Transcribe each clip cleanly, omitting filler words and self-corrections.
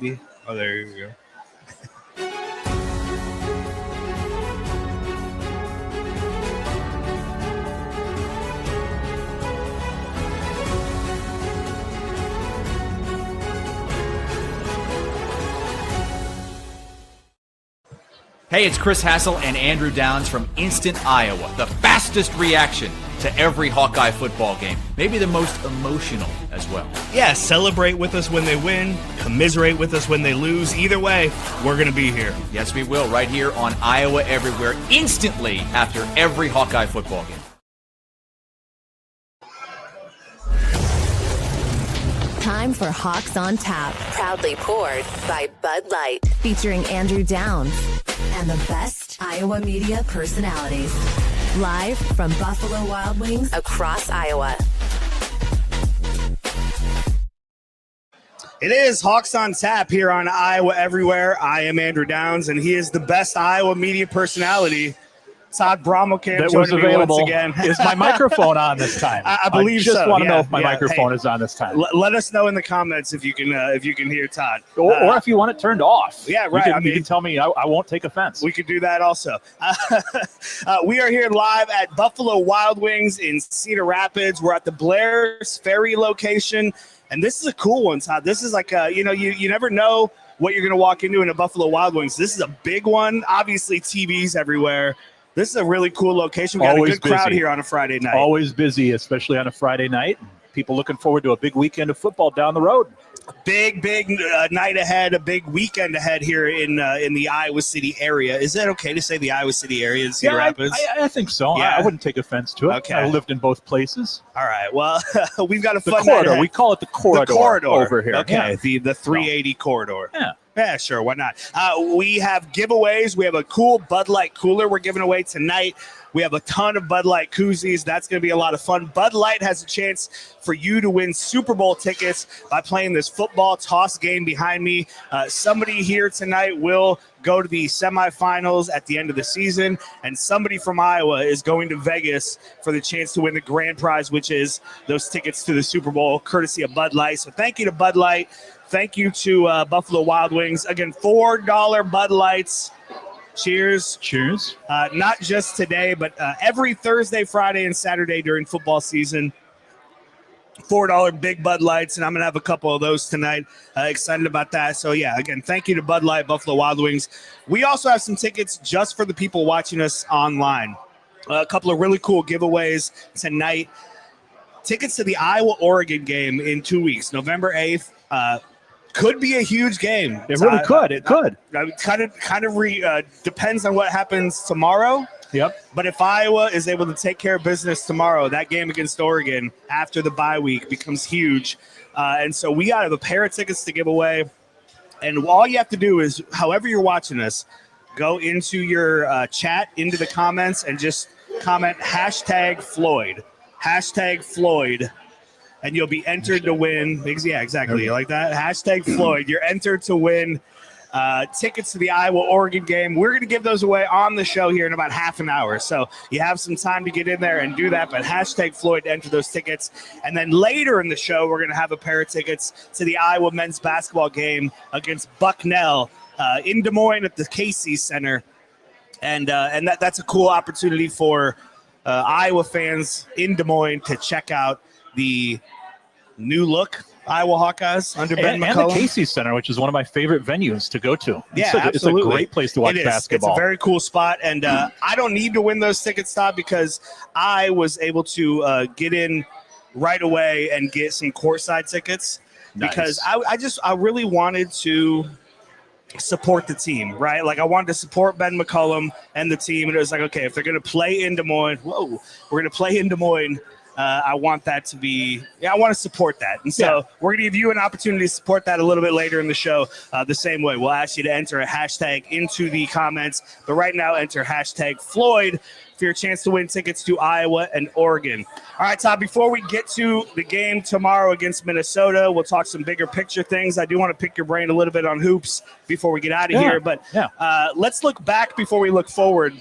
maybe. Oh, there you go. Hey, it's Chris Hassel and Andrew Downs from Instant Iowa, the fastest reaction to every Hawkeye football game. Maybe the most emotional as well. Yeah, celebrate with us when they win, commiserate with us when they lose. Either way, we're going to be here. Yes, we will, right here on Iowa Everywhere, instantly after every Hawkeye football game. Time for Hawks on Tap, Proudly poured by Bud Light. featuring Andrew Downs and the best Iowa media personalities. Live from Buffalo Wild Wings Across Iowa. It is Hawks on Tap here on Iowa Everywhere. I am Andrew Downs, and he is the best Iowa media personality. Todd Brommelkamp that was available. Once again. Is my microphone on this time? I believe I just so. want to know if my microphone is on this time. Let us know in the comments if you can hear Todd, or if you want it turned off. Yeah, right. You can tell me. I won't take offense. We could do that also. We are here live at Buffalo Wild Wings in Cedar Rapids. We're at the Blair's Ferry location, and this is a cool one, Todd. This is like you never know what you're going to walk into in a Buffalo Wild Wings. This is a big one. Obviously, TVs everywhere. This is a really cool location. We got a good crowd here on a Friday night. Always busy, especially on a Friday night. People looking forward to a big weekend of football down the road. Big night ahead, a big weekend ahead here in the Iowa City area. Is that okay to say the Iowa City area in Cedar Rapids? I think so. Yeah. I wouldn't take offense to it. Okay. I lived in both places. All right. Well, we've got a The fun corridor. night. We call it the corridor over here. Okay, Yeah. the 380 corridor. Yeah. Yeah, sure. Why not? We have giveaways. We have a cool Bud Light cooler we're giving away tonight. We have a ton of Bud Light koozies. That's going to be a lot of fun. Bud Light has a chance for you to win Super Bowl tickets by playing this football toss game behind me. Somebody here tonight will go to the semifinals at the end of the season, and somebody from Iowa is going to Vegas for the chance to win the grand prize, which is those tickets to the Super Bowl, courtesy of Bud Light. So thank you to Bud Light. Thank you to Buffalo Wild Wings. Again, $4 Bud Lights. Cheers. Cheers. Not just today, but every Thursday, Friday, and Saturday during football season. $4 big Bud Lights, and I'm going to have a couple of those tonight. Excited about that. So, yeah, again, thank you to Bud Light, Buffalo Wild Wings. We also have some tickets just for the people watching us online. A couple of really cool giveaways tonight. Tickets to the Iowa-Oregon game in 2 weeks, November 8th. Could be a huge game. It really could. It could. Kind of depends on what happens tomorrow. Yep. But if Iowa is able to take care of business tomorrow, that game against Oregon after the bye week becomes huge. And so we got a pair of tickets to give away. And all you have to do is, however you're watching us, go into your chat, into the comments, and just comment #Floyd. #Floyd. And you'll be entered to win. Yeah, exactly. Like that. #Floyd. You're entered to win tickets to the Iowa-Oregon game. We're going to give those away on the show here in about half an hour. So you have some time to get in there and do that. But #Floyd to enter those tickets. And then later in the show, we're going to have a pair of tickets to the Iowa men's basketball game against Bucknell in Des Moines at the Casey Center. And that's a cool opportunity for Iowa fans in Des Moines to check out the new look Iowa Hawkeyes under Ben McCollum. And the Casey Center, which is one of my favorite venues to go to. Absolutely. It's a great place to watch basketball. It's a very cool spot, and I don't need to win those tickets, Todd, because I was able to get in right away and get some courtside tickets. Nice. Because I really wanted to support the team, right? Like I wanted to support Ben McCollum and the team, and it was like, okay, if they're going to play in Des Moines, we're going to play in Des Moines. I want that to be, I want to support that. And so we're going to give you an opportunity to support that a little bit later in the show the same way. We'll ask you to enter a hashtag into the comments. But right now, enter #Floyd for your chance to win tickets to Iowa and Oregon. All right, Todd, before we get to the game tomorrow against Minnesota, we'll talk some bigger picture things. I do want to pick your brain a little bit on hoops before we get out of here. But let's look back before we look forward.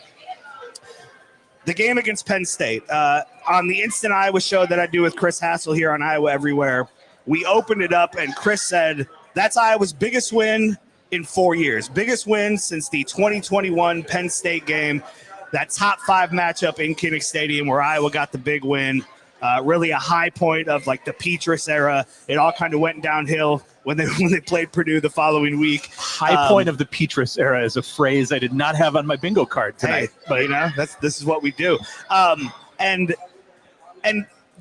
The game against Penn State. On the Instant Iowa show that I do with Chris Hassel here on Iowa Everywhere, we opened it up and Chris said, That's Iowa's biggest win in 4 years. Biggest win since the 2021 Penn State game. That top 5 matchup in Kinnick Stadium where Iowa got the big win. Really a high point of like the Petrus era. It all kind of went downhill when they played Purdue the following week. High point of the Petrus era is a phrase I did not have on my bingo card tonight. Hey, but this is what we do. And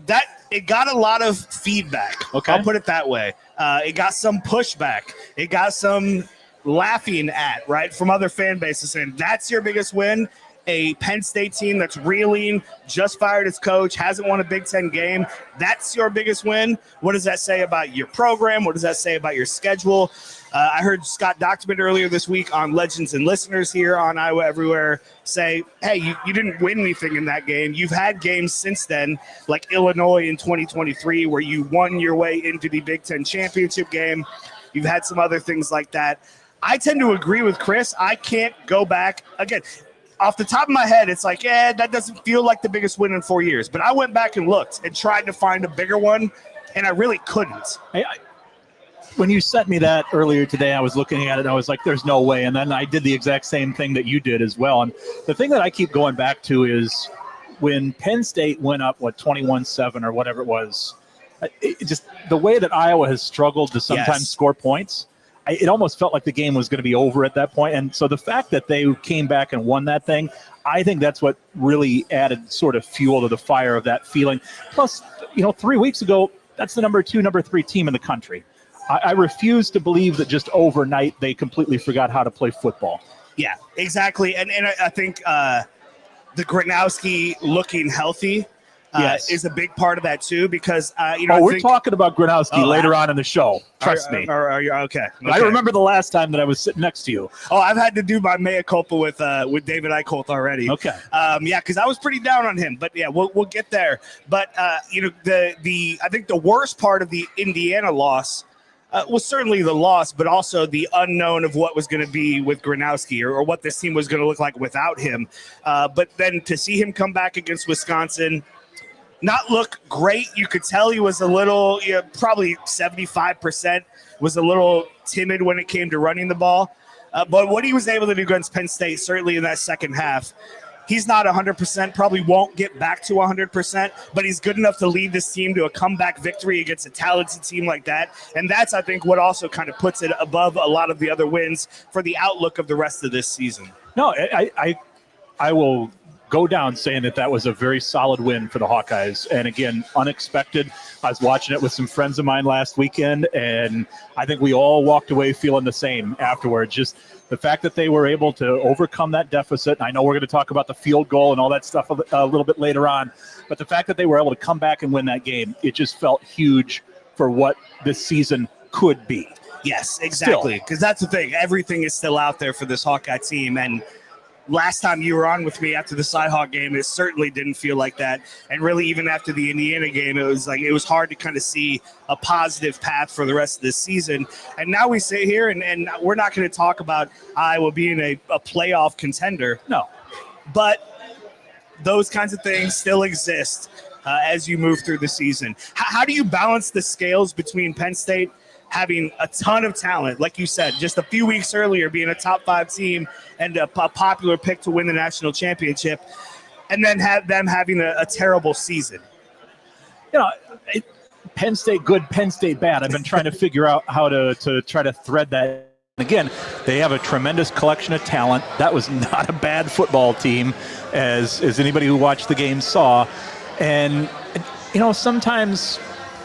that it got a lot of feedback. Okay. I'll put it that way. It got some pushback. It got some laughing at, right, from other fan bases saying that's your biggest win. A Penn State team that's reeling, just fired its coach, hasn't won a Big Ten game. That's your biggest win. What does that say about your program? What does that say about your schedule? I heard Scott Dochterman earlier this week on Legends and Listeners here on Iowa Everywhere say, hey, you didn't win anything in that game. You've had games since then, like Illinois in 2023, where you won your way into the Big Ten championship game. You've had some other things like that. I tend to agree with Chris. I can't go back. Again, off the top of my head, it's like, that doesn't feel like the biggest win in 4 years. But I went back and looked and tried to find a bigger one, and I really couldn't. When you sent me that earlier today, I was looking at it, and I was like, there's no way. And then I did the exact same thing that you did as well. And the thing that I keep going back to is when Penn State went up, 21-7 or whatever it was, it just the way that Iowa has struggled to sometimes score points, it almost felt like the game was going to be over at that point. And so the fact that they came back and won that thing, I think that's what really added sort of fuel to the fire of that feeling. Plus, 3 weeks ago, that's the number 2, number 3 team in the country. I refuse to believe that just overnight they completely forgot how to play football. Yeah, exactly. And I think the Gronowski looking healthy is a big part of that too, because we're talking about Gronowski later on in the show. Trust me. Are you okay? I remember the last time that I was sitting next to you. Oh, I've had to do my mea culpa with David Eicholt already. Okay. Because I was pretty down on him, but we'll get there. But I think the worst part of the Indiana loss was certainly the loss, but also the unknown of what was going to be with Gronowski or what this team was going to look like without him. But then to see him come back against Wisconsin, not look great. You could tell he was a little, probably 75%, was a little timid when it came to running the ball. But what he was able to do against Penn State, certainly in that second half, he's not 100%, probably won't get back to 100%, but he's good enough to lead this team to a comeback victory against a talented team like that. And that's, I think, what also kind of puts it above a lot of the other wins for the outlook of the rest of this season. No, I will go down saying that was a very solid win for the Hawkeyes. And again, unexpected. I was watching it with some friends of mine last weekend, and I think we all walked away feeling the same afterwards. Just the fact that they were able to overcome that deficit. I know we're going to talk about the field goal and all that stuff a little bit later on, but the fact that they were able to come back and win that game, it just felt huge for what this season could be. Yes, exactly. Because that's the thing. Everything is still out there for this Hawkeye team, and last time you were on with me after the Cyhawk game, it certainly didn't feel like that. And really, even after the Indiana game, it was hard to kind of see a positive path for the rest of this season. And now we sit here, and we're not going to talk about Iowa being a playoff contender. No. But those kinds of things still exist as you move through the season. How do you balance the scales between Penn State having a ton of talent, like you said, just a few weeks earlier being a top 5 team and a popular pick to win the national championship, and then have them having a terrible season? Penn State good, Penn State bad. I've been trying to figure out how to try to thread that. Again, they have a tremendous collection of talent. That was not a bad football team, as anybody who watched the game saw. And, sometimes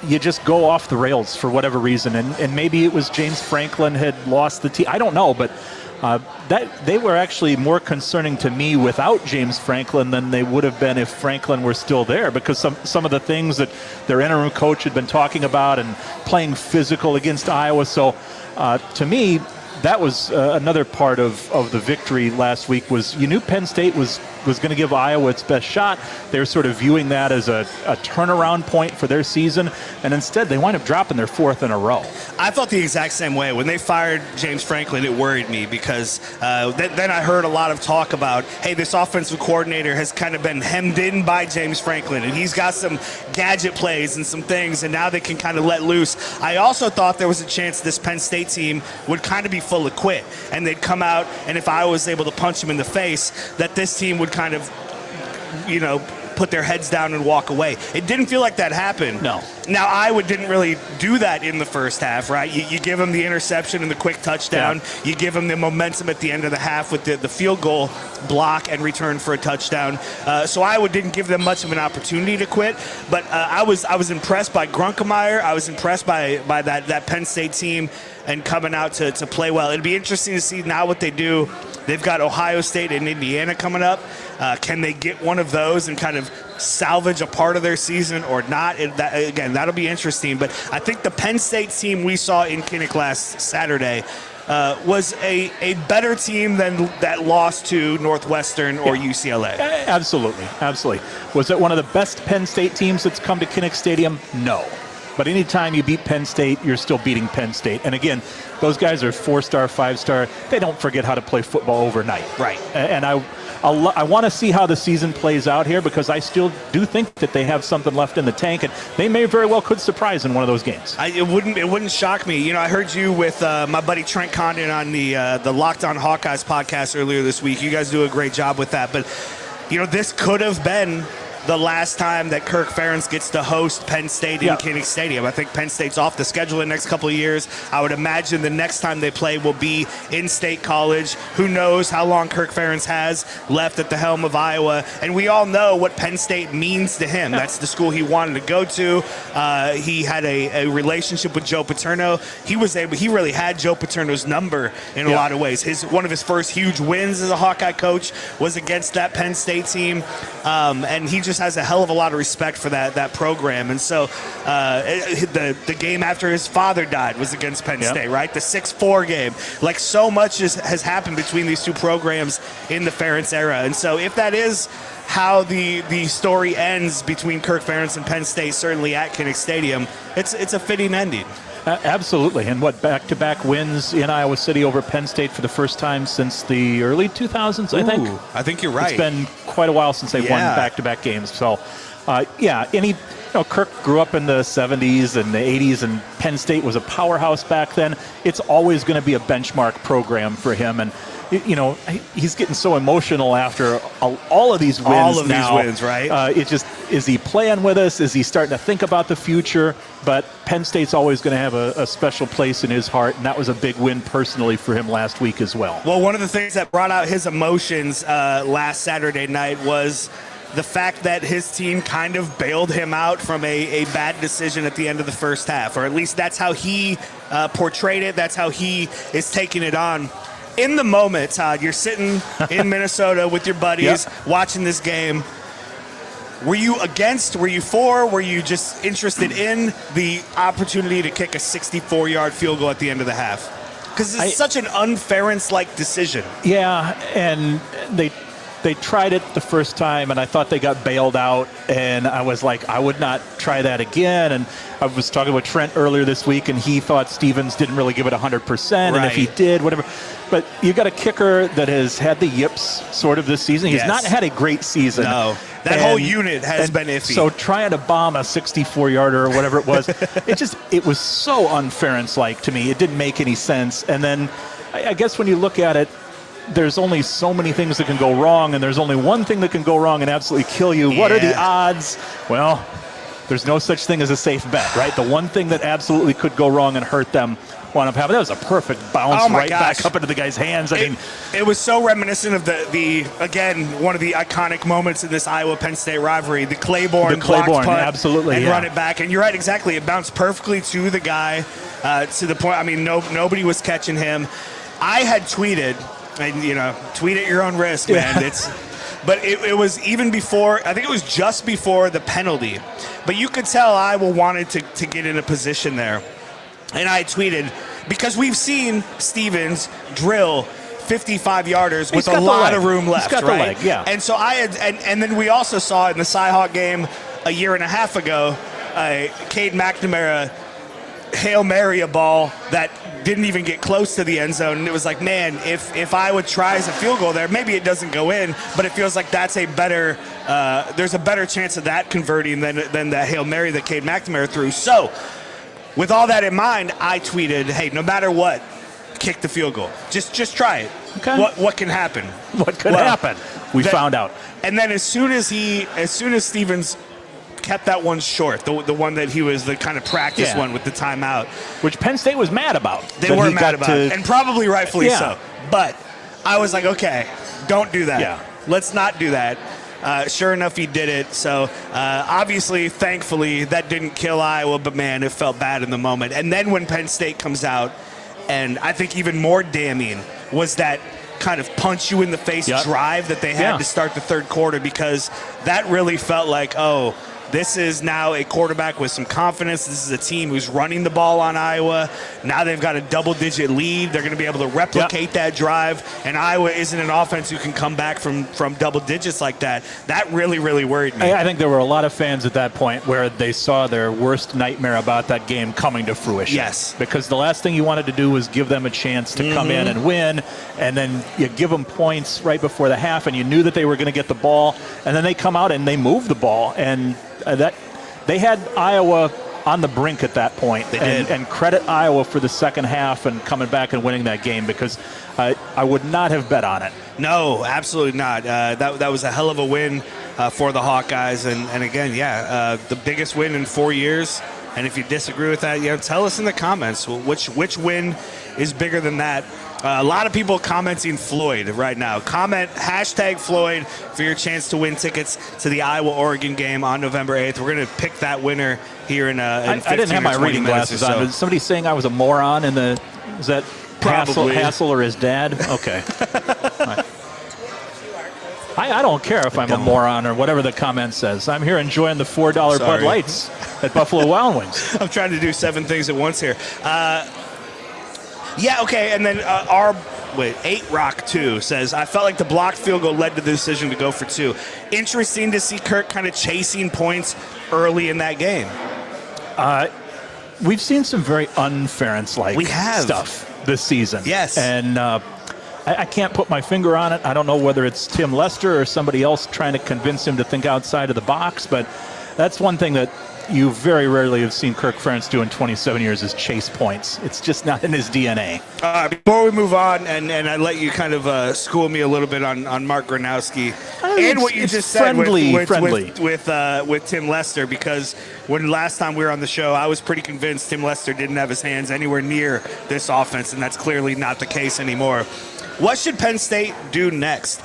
you just go off the rails for whatever reason. And maybe it was James Franklin had lost the team. I don't know, but that they were actually more concerning to me without James Franklin than they would have been if Franklin were still there, because some of the things that their interim coach had been talking about and playing physical against Iowa. So to me, that was another part of the victory last week. Was you knew Penn State was going to give Iowa its best shot. They were sort of viewing that as a turnaround point for their season, and instead they wind up dropping their fourth in a row. I felt the exact same way. When they fired James Franklin, it worried me because then I heard a lot of talk about, hey, this offensive coordinator has kind of been hemmed in by James Franklin, and he's got some gadget plays and some things, and now they can kind of let loose. I also thought there was a chance this Penn State team would kind of be full of quit, and they'd come out, and if I was able to punch them in the face, that this team would kind of, put their heads down and walk away. It didn't feel like that happened. No. Now, Iowa didn't really do that in the first half, right? You give them the interception and the quick touchdown. Yeah. You give them the momentum at the end of the half with the field goal block and return for a touchdown. So Iowa didn't give them much of an opportunity to quit. But I was impressed by Grunkemeyer. I was impressed by that Penn State team and coming out to play well. It'd be interesting to see now what they do. They've got Ohio State and Indiana coming up. Can they get one of those and kind of salvage a part of their season or not? That'll be interesting. But I think the Penn State team we saw in Kinnick last Saturday was a better team than that lost to Northwestern or UCLA. Absolutely. Was it one of the best Penn State teams that's come to Kinnick Stadium? No. But anytime you beat Penn State, you're still beating Penn State. And again, those guys are 4-star, 5-star. They don't forget how to play football overnight. Right. And I want to see how the season plays out here because I still do think that they have something left in the tank, and they may very well could surprise in one of those games. It wouldn't shock me. I heard you with my buddy Trent Condon on the Locked On Hawkeyes podcast earlier this week. You guys do a great job with that. But, this could have been the last time that Kirk Ferentz gets to host Penn State in Kinnick Stadium. I think Penn State's off the schedule the next couple of years. I would imagine the next time they play will be in State College. Who knows how long Kirk Ferentz has left at the helm of Iowa. And we all know what Penn State means to him. That's the school he wanted to go to. He had a relationship with Joe Paterno. He really had Joe Paterno's number in a lot of ways. One of his first huge wins as a Hawkeye coach was against that Penn State team. And he just has a hell of a lot of respect for that program. And so the game after his father died was against Penn State, right? The 6-4 game. Like, so much has happened between these two programs in the Ferentz era. And so if that is how the story ends between Kirk Ferentz and Penn State, certainly at Kinnick Stadium, it's a fitting ending. Absolutely. And back-to-back wins in Iowa City over Penn State for the first time since the early 2000s, I think. I think you're right. It's been quite a while since they've won back-to-back games. So, Kirk grew up in the 70s and the 80s, and Penn State was a powerhouse back then. It's always going to be a benchmark program for him. And, he's getting so emotional after all of these wins now. All of these wins, right? Is he playing with us? Is he starting to think about the future? But Penn State's always going to have a special place in his heart, and that was a big win personally for him last week as well. Well, one of the things that brought out his emotions last Saturday night was the fact that his team kind of bailed him out from a bad decision at the end of the first half, or at least that's how he portrayed it. That's how he is taking it on. In the moment, Todd, you're sitting in Minnesota with your buddies watching this game. Were you against? Were you for? Were you just interested in the opportunity to kick a 64-yard field goal at the end of the half? Because it's such an un-Ferentz-like decision. Yeah, and they tried it the first time, and I thought they got bailed out, and I was like, I would not try that again. And I was talking with Trent earlier this week, and he thought Stevens didn't really give it 100%, and if he did, whatever. But you got a kicker that has had the yips sort of this season. He's not had a great season. No. That whole unit has been iffy. So trying to bomb a 64-yarder or whatever it was, it was so un-Ferentz-like to me. It didn't make any sense. And then I guess when you look at it, there's only so many things that can go wrong, and there's only one thing that can go wrong and absolutely kill you. What are the odds? Well, there's no such thing as a safe bet, right? The one thing that absolutely could go wrong and hurt them wound up having. That was a perfect bounce back up into the guy's hands. It was so reminiscent of the again, one of the iconic moments in this Iowa-Penn State rivalry, the Claiborne blocked punt, absolutely, and run it back. And you're right, exactly. It bounced perfectly to the guy, to the point. I mean, nobody was catching him. I had tweeted, and tweet at your own risk, man. But it was even before, I think it was just before the penalty. But you could tell Iowa wanted to get in a position there. And I tweeted, because we've seen Stevens drill 55-yarders with a got the lot leg. of room left, He's got the right? leg, yeah. And so and then we also saw in the Cyhawk game a year and a half ago, Cade McNamara Hail Mary a ball that didn't even get close to the end zone, and it was like, man, if Iowa tries a field goal there, maybe it doesn't go in, but it feels like that's a better there's a better chance of that converting than that Hail Mary that Cade McNamara threw. So with all that in mind, I tweeted, hey, no matter what, kick the field goal. Just try it. Okay. What can happen? What could happen? We found out. And then as soon as Stevens kept that one short, the one that he was the kind of practice one with the timeout, which Penn State was mad about. They were mad about it, and probably rightfully so. But I was like, okay, don't do that. Yeah. Let's not do that. Sure enough, he did it. So obviously, thankfully, that didn't kill Iowa, but man, it felt bad in the moment. And then when Penn State comes out, and I think even more damning was that kind of punch you in the face drive that they had to start the third quarter, because that really felt like, oh, this is now a quarterback with some confidence. This is a team who's running the ball on Iowa. Now they've got a double-digit lead. They're going to be able to replicate that drive, and Iowa isn't an offense who can come back from double digits like that. That really, really worried me. I think there were a lot of fans at that point where they saw their worst nightmare about that game coming to fruition. Yes. Because the last thing you wanted to do was give them a chance to come in and win, and then you give them points right before the half, and you knew that they were going to get the ball, and then they come out and they move the ball, and that they had Iowa on the brink at that point. They did. And credit Iowa for the second half and coming back and winning that game, because I would not have bet on it. No, absolutely not. That was a hell of a win for the Hawkeyes. And again, the biggest win in 4 years. And if you disagree with that, tell us in the comments which win is bigger than that. A lot of people commenting Floyd right now. Comment #Floyd for your chance to win tickets to the Iowa-Oregon game on November 8th. We're going to pick that winner here in 15 I didn't have my reading glasses on. Was somebody saying I was a moron in the – is that Hassel or his dad? Okay. Right. I don't care if I'm a moron or whatever the comment says. I'm here enjoying the $4 Bud Lights at Buffalo Wild Wings. I'm trying to do 7 things at once here. Yeah, okay, and then 8 Rock 2 says, I felt like the blocked field goal led to the decision to go for 2. Interesting to see Kirk kind of chasing points early in that game. We've seen some very unference-like stuff this season. Yes. And I can't put my finger on it. I don't know whether it's Tim Lester or somebody else trying to convince him to think outside of the box, but that's one thing that you very rarely have seen Kirk Ferentz do in 27 years is chase points. It's just not in his DNA. Before we move on, and I let you kind of school me a little bit on Mark Gronowski and what you just said with Tim Lester, because when last time we were on the show, I was pretty convinced Tim Lester didn't have his hands anywhere near this offense, and that's clearly not the case anymore. What should Penn State do next?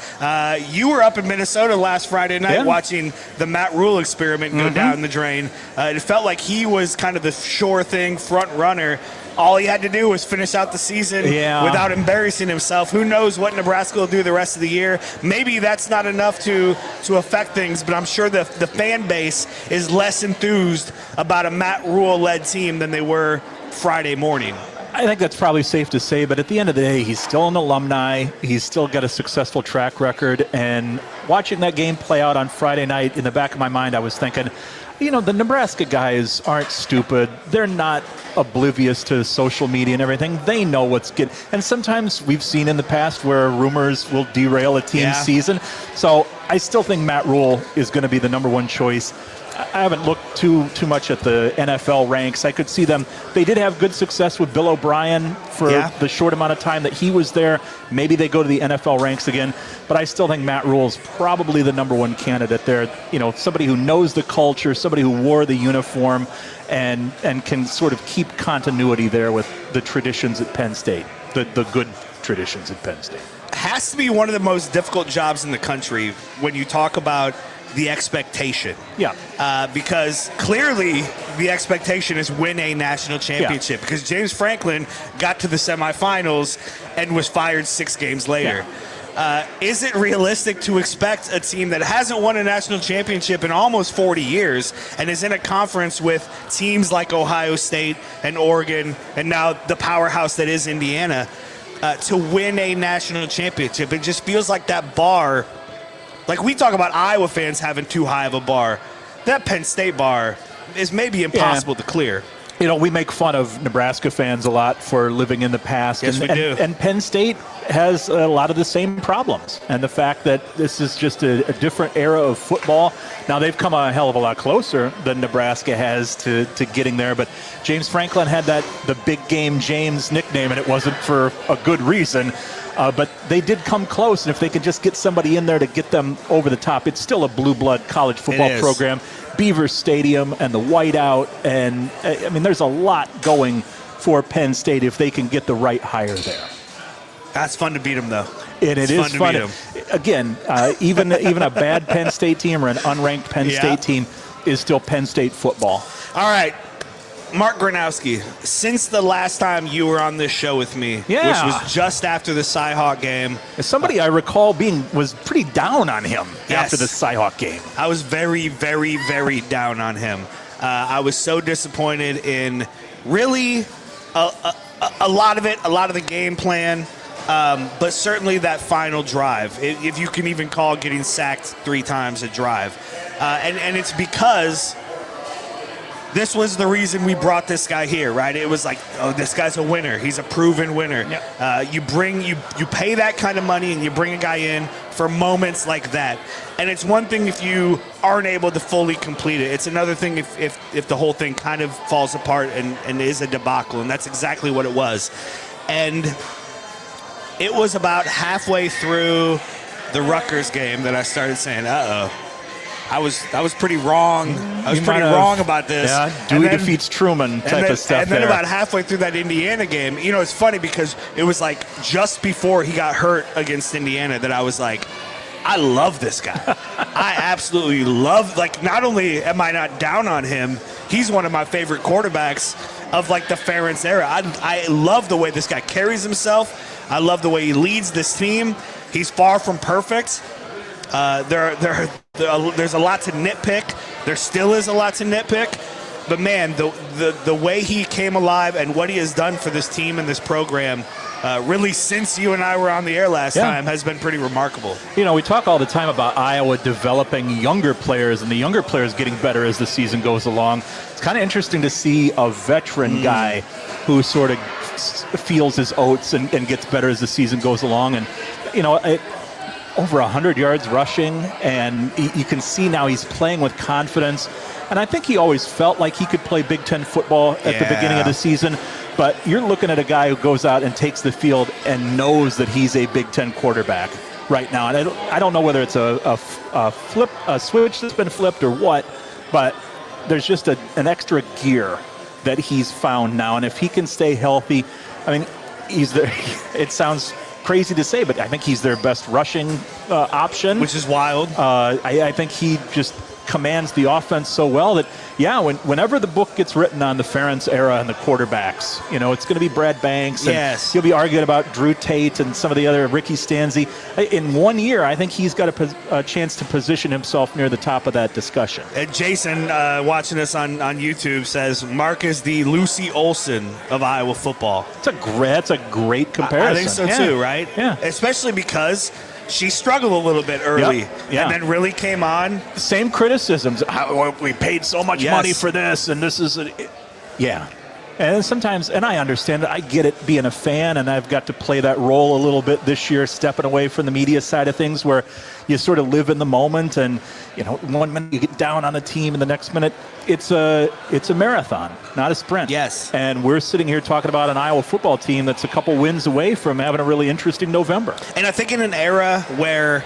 You were up in Minnesota last Friday night watching the Matt Rule experiment go down the drain. It felt like he was kind of the sure thing front runner. All he had to do was finish out the season without embarrassing himself. Who knows what Nebraska will do the rest of the year? Maybe that's not enough to affect things, but I'm sure the fan base is less enthused about a Matt Rule-led team than they were Friday morning. I think that's probably safe to say, but at the end of the day, he's still an alumni. He's still got a successful track record. And watching that game play out on Friday night, in the back of my mind, I was thinking, the Nebraska guys aren't stupid. They're not oblivious to social media and everything. They know what's good. And sometimes we've seen in the past where rumors will derail a team's season. So I still think Matt Rule is going to be the number one choice. I haven't looked too much at the NFL ranks. I could see them. They did have good success with Bill O'Brien for the short amount of time that he was there. Maybe they go to the NFL ranks again. But I still think Matt Rule's probably the number one candidate there. Somebody who knows the culture, somebody who wore the uniform, and can sort of keep continuity there with the traditions at Penn State, the good traditions at Penn State. Has to be one of the most difficult jobs in the country when you talk about the expectation. Because clearly the expectation is win a national championship, because James Franklin got to the semifinals and was fired 6 games later. Is it realistic to expect a team that hasn't won a national championship in almost 40 years and is in a conference with teams like Ohio State and Oregon and now the powerhouse that is Indiana to win a national championship? It just feels like that bar, like we talk about Iowa fans having too high of a bar, that Penn State bar is maybe impossible to clear. You know, we make fun of Nebraska fans a lot for living in the past. Yes, we do. And Penn State has a lot of the same problems. And the fact that this is just a different era of football. Now, they've come a hell of a lot closer than Nebraska has to getting there. But James Franklin had the Big Game James nickname, and it wasn't for a good reason. But they did come close, and if they could just get somebody in there to get them over the top, it's still a blue blood college football program. Beaver Stadium and the whiteout, and I mean, there's a lot going for Penn State if they can get the right hire there. That's fun to beat them, though. And it is fun. Again, even a bad Penn State team or an unranked Penn State team is still Penn State football. All right. Mark Gronowski, since the last time you were on this show with me, which was just after the Cy-Hawk game. Somebody I recall was pretty down on him after the Cy-Hawk game. I was very, very, very down on him. I was so disappointed in really a lot of it, a lot of the game plan, but certainly that final drive, if you can even call getting sacked 3 times a drive. And it's because this was the reason we brought this guy here, right? It was like, oh, this guy's a winner. He's a proven winner. Yep. You pay that kind of money and you bring a guy in for moments like that. And it's one thing if you aren't able to fully complete it. It's another thing if the whole thing kind of falls apart and is a debacle. And that's exactly what it was. And it was about halfway through the Rutgers game that I started saying, uh-oh. I was pretty wrong. I was pretty wrong about this. Yeah, Dewey defeats Truman type of stuff. And then about halfway through that Indiana game, you know, it's funny because it was like just before he got hurt against Indiana that I was like, I love this guy. I absolutely love, like, not only am I not down on him, he's one of my favorite quarterbacks of, like, the Ferentz era. I love the way this guy carries himself. I love the way he leads this team. He's far from perfect. There's a lot to nitpick. There still is a lot to nitpick. But, man, the way he came alive and what he has done for this team and this program, really since you and I were on the air last time, has been pretty remarkable. You know, we talk all the time about Iowa developing younger players and the younger players getting better as the season goes along. It's kind of interesting to see a veteran guy who sort of feels his oats and gets better as the season goes along. And, you know, over 100 yards rushing, and you can see now he's playing with confidence. And I think he always felt like he could play Big Ten football at the beginning of the season. But you're looking at a guy who goes out and takes the field and knows that he's a Big Ten quarterback right now. And I don't know whether it's a switch that's been flipped or what, but there's just an extra gear that he's found now. And if he can stay healthy, I mean, he's there. It sounds crazy to say, but I think he's their best rushing option. Which is wild. I think he just commands the offense so well that, whenever the book gets written on the Ferentz era and the quarterbacks, you know, it's going to be Brad Banks. And he'll be arguing about Drew Tate and some of the other Ricky Stanzi. In 1 year, I think he's got a chance to position himself near the top of that discussion. And Jason, watching us on YouTube, says Mark is the Lucy Olson of Iowa football. That's a great comparison. I think so too, right? Yeah. Especially because she struggled a little bit early and then really came on. Same criticisms. We paid so much money for this, and this is And sometimes, and I understand it, I get it being a fan, and I've got to play that role a little bit this year, stepping away from the media side of things where you sort of live in the moment, and, you know, 1 minute you get down on the team, and the next minute it's a marathon, not a sprint. Yes. And we're sitting here talking about an Iowa football team that's a couple wins away from having a really interesting November. And I think in an era where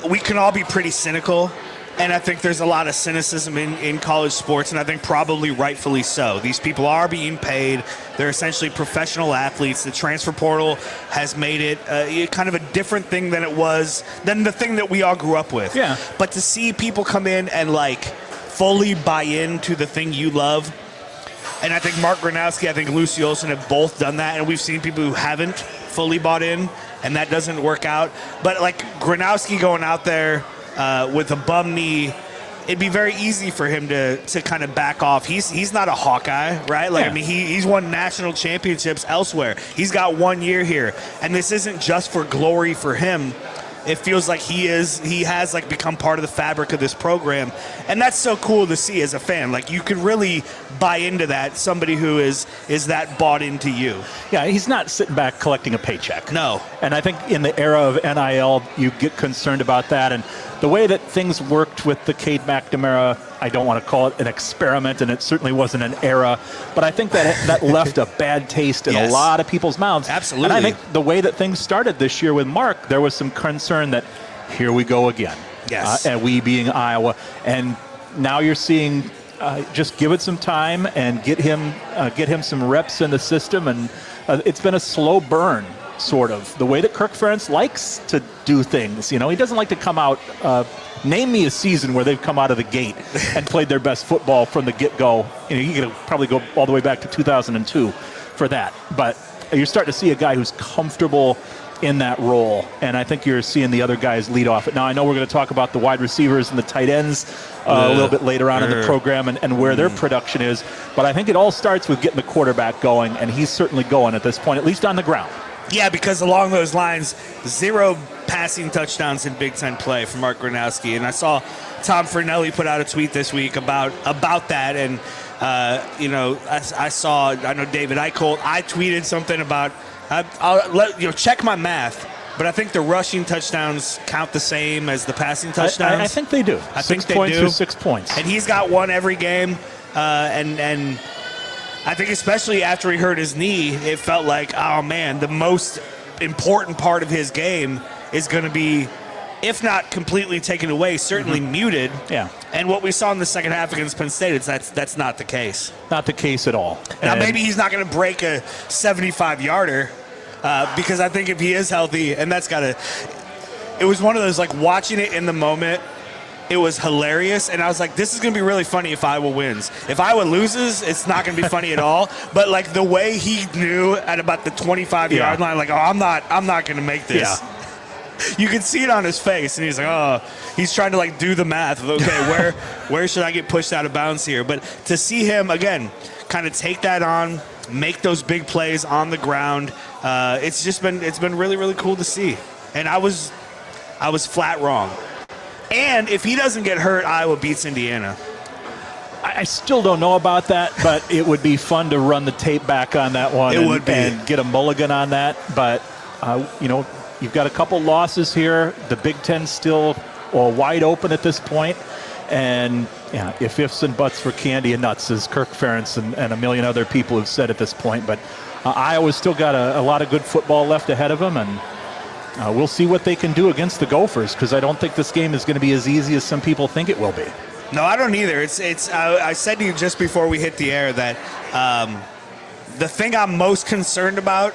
we can all be pretty cynical, and I think there's a lot of cynicism in college sports, and I think probably rightfully so. These people are being paid. They're essentially professional athletes. The transfer portal has made it kind of a different thing than the thing that we all grew up with. Yeah. But to see people come in and, like, fully buy into the thing you love, and I think Mark Gronowski, I think Lucy Olson have both done that, and we've seen people who haven't fully bought in. and that doesn't work out. But like Gronowski going out there with a bum knee, it'd be very easy for him to kind of back off. He's not a Hawkeye, right? Like, yeah. I mean, he's won national championships elsewhere. He's got 1 year here, and this isn't just for glory for him. It feels like he has like become part of the fabric of this program, and that's so cool to see as a fan. Like, you could really buy into that. Somebody who is that bought into you. Yeah, he's not sitting back collecting a paycheck. No. And I think in the era of NIL, you get concerned about that. And the way that things worked with the Cade McNamara, I don't want to call it an experiment, and it certainly wasn't an era, but I think that left a bad taste in Yes. a lot of people's mouths. Absolutely. And I think the way that things started this year with Mark, there was some concern that here we go again. Yes. And we being Iowa. And now you're seeing just give it some time and get him some reps in the system. And it's been a slow burn, sort of, the way that Kirk Ferentz likes to do things. You know, he doesn't like to come out, name me a season where they've come out of the gate and played their best football from the get-go. You know, you could probably go all the way back to 2002 for that. But you're starting to see a guy who's comfortable in that role, and I think you're seeing the other guys lead off it. Now, I know we're going to talk about the wide receivers and the tight ends a little bit later on in the program and where their production is, but I think it all starts with getting the quarterback going, and he's certainly going at this point, at least on the ground. Yeah, because along those lines, 0 passing touchdowns in Big Ten play for Mark Gronowski. And I saw Tom Fornelli put out a tweet this week about that. And, I know David Eicholt, I tweeted something about, I'll check my math, but I think the rushing touchdowns count the same as the passing touchdowns. I think they do. I Six think they points do. or 6 points. And he's got one every game. And I think especially after he hurt his knee, it felt like, oh, man, the most important part of his game is going to be, if not completely taken away, certainly muted. Yeah. And what we saw in the second half against Penn State is that's not the case. Not the case at all. Now, maybe he's not going to break a 75-yarder because I think if he is healthy, and that's got to – it was one of those, like, watching it in the moment, it was hilarious, and I was like, this is going to be really funny if Iowa wins. If Iowa loses, it's not going to be funny at all. But, like, the way he knew at about the 25-yard line, like, oh, I'm not going to make this. Yeah. You can see it on his face, and he's like, oh, he's trying to, like, do the math of, okay, where should I get pushed out of bounds here? But to see him, again, kind of take that on, make those big plays on the ground, it's been really, really cool to see. And I was flat wrong. And if he doesn't get hurt, Iowa beats Indiana. I still don't know about that, but it would be fun to run the tape back on that one and get a mulligan on that. But, you've got a couple losses here. The Big Ten's still wide open at this point. And, if ifs and buts for candy and nuts, as Kirk Ferentz and a million other people have said at this point. But Iowa's still got a lot of good football left ahead of them, and we'll see what they can do against the Gophers, because I don't think this game is going to be as easy as some people think it will be. No, I don't either. I said to you just before we hit the air that the thing I'm most concerned about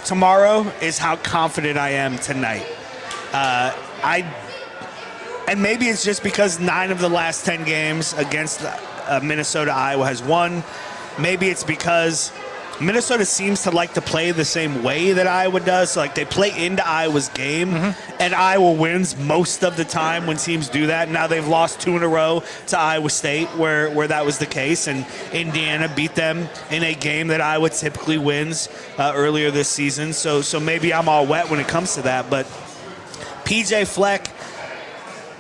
tomorrow is how confident I am tonight. And maybe it's just because 9 of the last 10 games against Minnesota, Iowa has won. Maybe it's because Minnesota seems to like to play the same way that Iowa does. So, like, they play into Iowa's game, and Iowa wins most of the time when teams do that. Now they've lost 2 in a row to Iowa State, where that was the case, and Indiana beat them in a game that Iowa typically wins earlier this season. So maybe I'm all wet when it comes to that. But PJ Fleck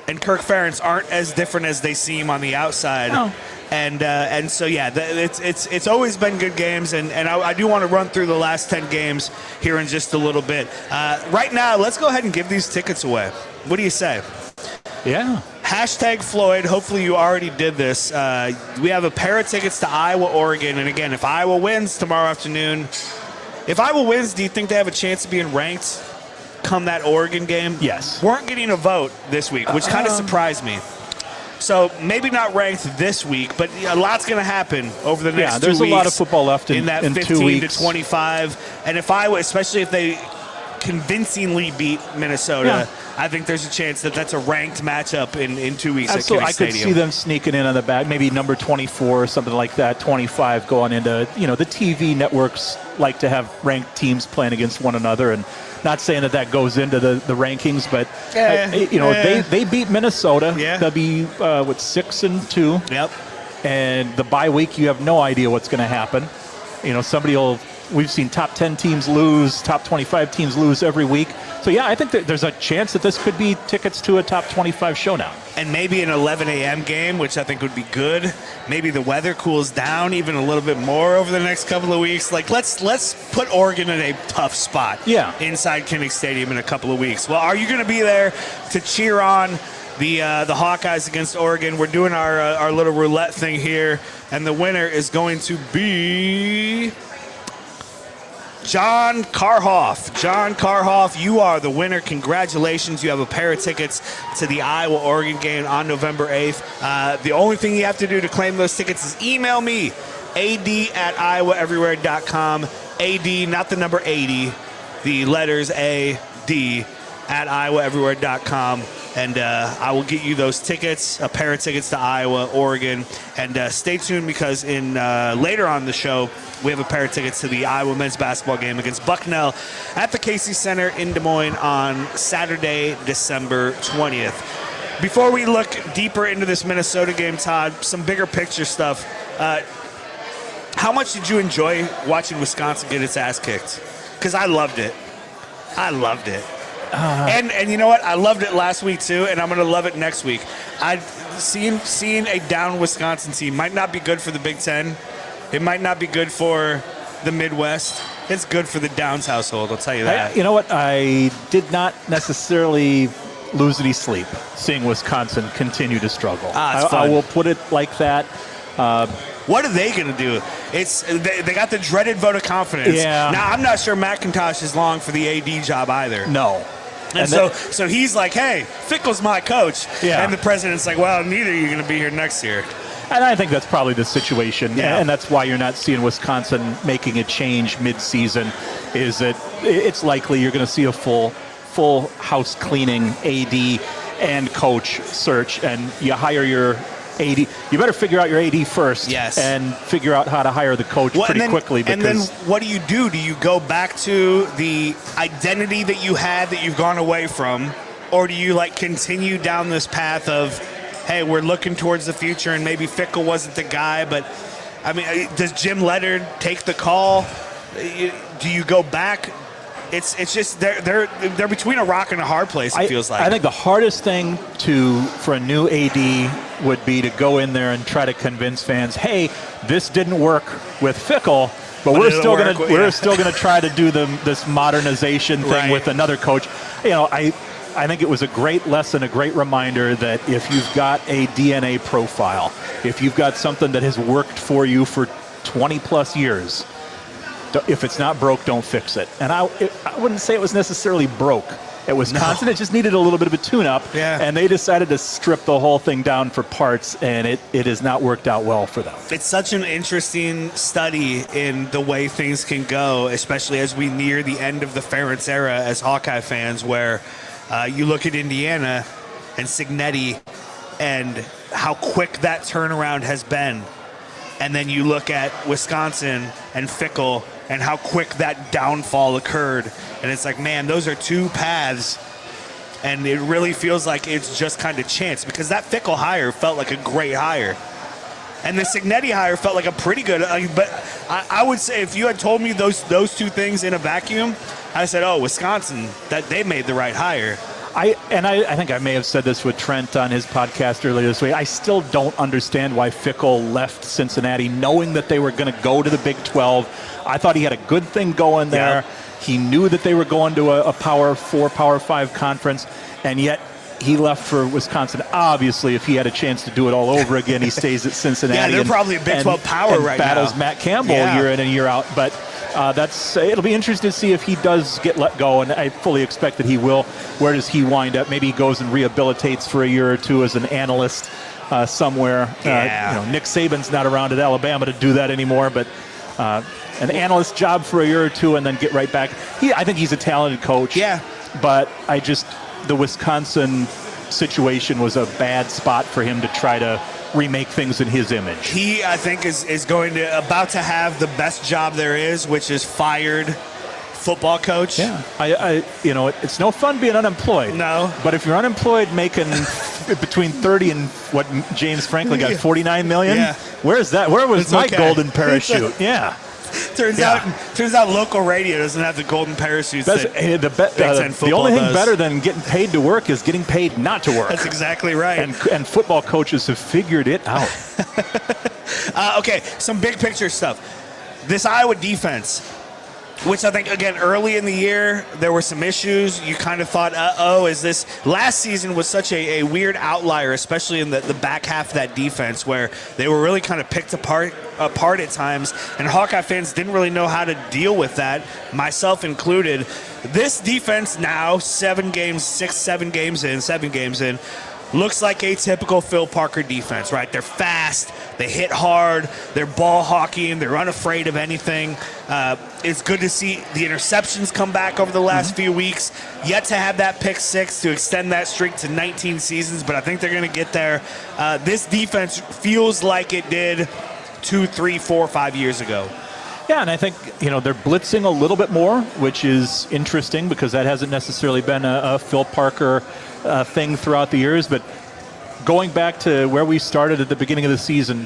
and Kirk Ferentz aren't as different as they seem on the outside. No. And so, yeah, it's always been good games, and I do want to run through the last 10 games here in just a little bit. Right now, let's go ahead and give these tickets away. What do you say? Yeah. Hashtag Floyd. Hopefully you already did this. We have a pair of tickets to Iowa, Oregon, and again, if Iowa wins tomorrow afternoon, if Iowa wins, do you think they have a chance of being ranked come that Oregon game? Yes. Weren't getting a vote this week, which kind of surprised me. So maybe not ranked this week, but a lot's going to happen over the next 2 weeks. There's a lot of football left in that in 15 2 weeks. to 25. And if Iowa, especially if they convincingly beat Minnesota, I think there's a chance that that's a ranked matchup in 2 weeks at Kinnick I could Stadium. see them sneaking in on the back, maybe number 24 or something like that, 25 going into, the TV networks like to have ranked teams playing against one another, and not saying that goes into the rankings, but they beat Minnesota. Yeah. They'll be 6-2. Yep. And the bye week, you have no idea what's going to happen. We've seen top 10 teams lose, top 25 teams lose every week. So, yeah, I think that there's a chance that this could be tickets to a top 25 showdown. And maybe an 11 a.m. game, which I think would be good. Maybe the weather cools down even a little bit more over the next couple of weeks. Like, let's put Oregon in a tough spot inside Kinnick Stadium in a couple of weeks. Well, are you going to be there to cheer on the Hawkeyes against Oregon? We're doing our little roulette thing here, and the winner is going to be John Karhoff. John Karhoff, you are the winner. Congratulations. You have a pair of tickets to the Iowa-Oregon game on November 8th. The only thing you have to do to claim those tickets is email me, ad@iowaeverywhere.com. AD, not the number 80, the letters A-D @iowaeverywhere.com. And I will get you those tickets, a pair of tickets to Iowa, Oregon. And stay tuned because later on the show, we have a pair of tickets to the Iowa men's basketball game against Bucknell at the Casey Center in Des Moines on Saturday, December 20th. Before we look deeper into this Minnesota game, Todd, some bigger picture stuff. How much did you enjoy watching Wisconsin get its ass kicked? Because I loved it. And you know what? I loved it last week too, and I'm going to love it next week. Seeing a down Wisconsin team might not be good for the Big Ten. It might not be good for the Midwest. It's good for the Downs household, I'll tell you that. You know what? I did not necessarily lose any sleep seeing Wisconsin continue to struggle. I will put it like that. What are they going to do? They got the dreaded vote of confidence. Yeah. Now, I'm not sure McIntosh is long for the AD job either. No. And so he's like, hey, Fickle's my coach. Yeah. And the president's like, well, neither are you going to be here next year. And I think that's probably the situation. Yeah. And that's why you're not seeing Wisconsin making a change mid-season, is that it's likely you're going to see a full house cleaning AD and coach search, and you hire your AD. You better figure out your AD first, and figure out how to hire the coach pretty quickly. And then what do? Do you go back to the identity that you had that you've gone away from, or do you continue down this path of, hey, we're looking towards the future and maybe Fickle wasn't the guy, but I mean, does Jim Leonard take the call? Do you go back? It's just they're between a rock and a hard place. It feels like. I think the hardest thing for a new AD would be to go in there and try to convince fans, hey, this didn't work with Fickle, but we're still going to try to do this modernization thing with another coach. I think it was a great lesson, a great reminder that if you've got a DNA profile, if you've got something that has worked for you for 20 plus years, if it's not broke, don't fix it. And I wouldn't say it was necessarily broke at Wisconsin. It just needed a little bit of a tune-up, and they decided to strip the whole thing down for parts, and it has not worked out well for them. It's such an interesting study in the way things can go, especially as we near the end of the Ferentz era as Hawkeye fans, where you look at Indiana and Cignetti and how quick that turnaround has been. And then you look at Wisconsin and Fickle and how quick that downfall occurred. And it's like, man, those are two paths. And it really feels like it's just kind of chance, because that Fickle hire felt like a great hire. And the Cignetti hire felt like a pretty good, but I would say if you had told me those two things in a vacuum, I said, oh, Wisconsin, that they made the right hire. I think I may have said this with Trent on his podcast earlier this week. I still don't understand why Fickle left Cincinnati knowing that they were going to go to the Big 12. I thought he had a good thing going there. Yeah. He knew that they were going to a Power 4, Power 5 conference, and yet he left for Wisconsin. Obviously, if he had a chance to do it all over again, he stays at Cincinnati. Yeah, they're probably a Big 12 power right now. Battles Matt Campbell year in and year out. But it'll be interesting to see if he does get let go, and I fully expect that he will. Where does he wind up? Maybe he goes and rehabilitates for a year or two as an analyst somewhere. Yeah. Nick Saban's not around at Alabama to do that anymore, but an analyst job for a year or two and then get right back. I think he's a talented coach. Yeah. But the Wisconsin situation was a bad spot for him to try to remake things in his image. He, I think, is about to have the best job there is, which is fired football coach. Yeah, it's no fun being unemployed. No. But if you're unemployed making between 30 and what James Franklin got, 49 million, yeah. Where was my okay. golden parachute? Yeah. Turns out local radio doesn't have the golden parachutes. The only thing better than getting paid to work is getting paid not to work. That's exactly right. And football coaches have figured it out. Okay, some big picture stuff. This Iowa defense, which I think, again, early in the year, there were some issues. You kind of thought, is this... Last season was such a weird outlier, especially in the back half of that defense, where they were really kind of picked apart at times, and Hawkeye fans didn't really know how to deal with that, myself included. This defense now, 7 games in, looks like a typical Phil Parker defense, right? They're fast, they hit hard, they're ball hawking, they're unafraid of anything. It's good to see the interceptions come back over the last few weeks. Yet to have that pick 6 to extend that streak to 19 seasons, but I think they're going to get there. This defense feels like it did 2, 3, 4, 5 years ago. Yeah, and I think, they're blitzing a little bit more, which is interesting because that hasn't necessarily been a Phil Parker thing throughout the years. But going back to where we started at the beginning of the season,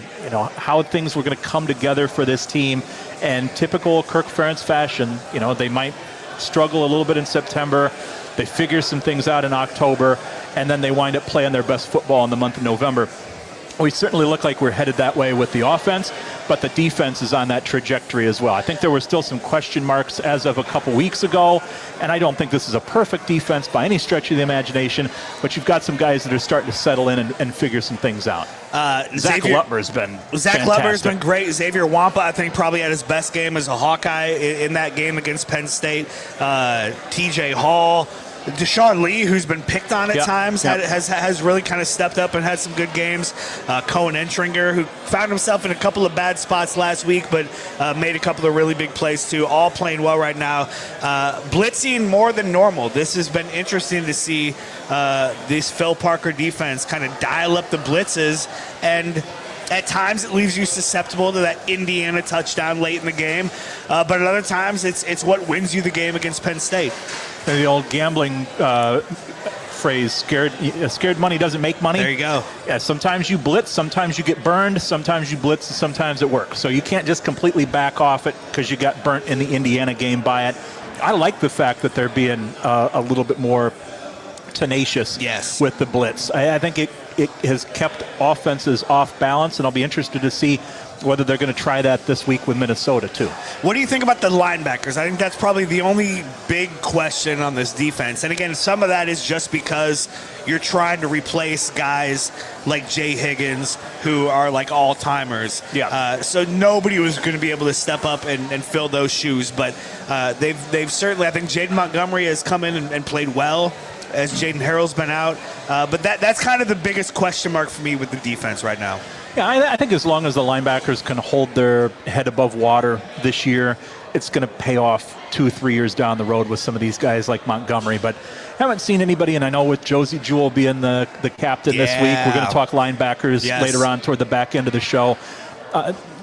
how things were going to come together for this team, and typical Kirk Ferentz fashion, they might struggle a little bit in September. They figure some things out in October, and then they wind up playing their best football in the month of November. We certainly look like we're headed that way with the offense, but the defense is on that trajectory as well. I think there were still some question marks as of a couple weeks ago, and I don't think this is a perfect defense by any stretch of the imagination, but you've got some guys that are starting to settle in and figure some things out. Zach Lutmer's been great. Xavier Wampa, I think, probably had his best game as a Hawkeye in that game against Penn State. TJ Hall. Deshaun Lee, who's been picked on at times, has really kind of stepped up and had some good games. Cohen Entringer, who found himself in a couple of bad spots last week, but made a couple of really big plays too. All playing well right now. Blitzing more than normal. This has been interesting to see this Phil Parker defense kind of dial up the blitzes, and at times it leaves you susceptible to that Indiana touchdown late in the game, but at other times it's what wins you the game against Penn State. The old gambling phrase, scared money doesn't make money. There you go. Yeah, sometimes you blitz, sometimes you get burned, sometimes you blitz, and sometimes it works. So you can't just completely back off it because you got burnt in the Indiana game by it. I like the fact that they're being a little bit more tenacious with the blitz. I think it has kept offenses off balance, and I'll be interested to see whether they're going to try that this week with Minnesota too. What do you think about the linebackers? I think that's probably the only big question on this defense. And again, some of that is just because you're trying to replace guys like Jay Higgins, who are like all-timers. So nobody was going to be able to step up and fill those shoes. But they've certainly, I think Jaden Montgomery has come in and played well as Jaden Harrell's been out. But that's kind of the biggest question mark for me with the defense right now. Yeah, I think as long as the linebackers can hold their head above water this year, it's going to pay off 2 or 3 years down the road with some of these guys like Montgomery. But haven't seen anybody, and I know with Josie Jewell being the captain this week, we're going to talk linebackers later on toward the back end of the show.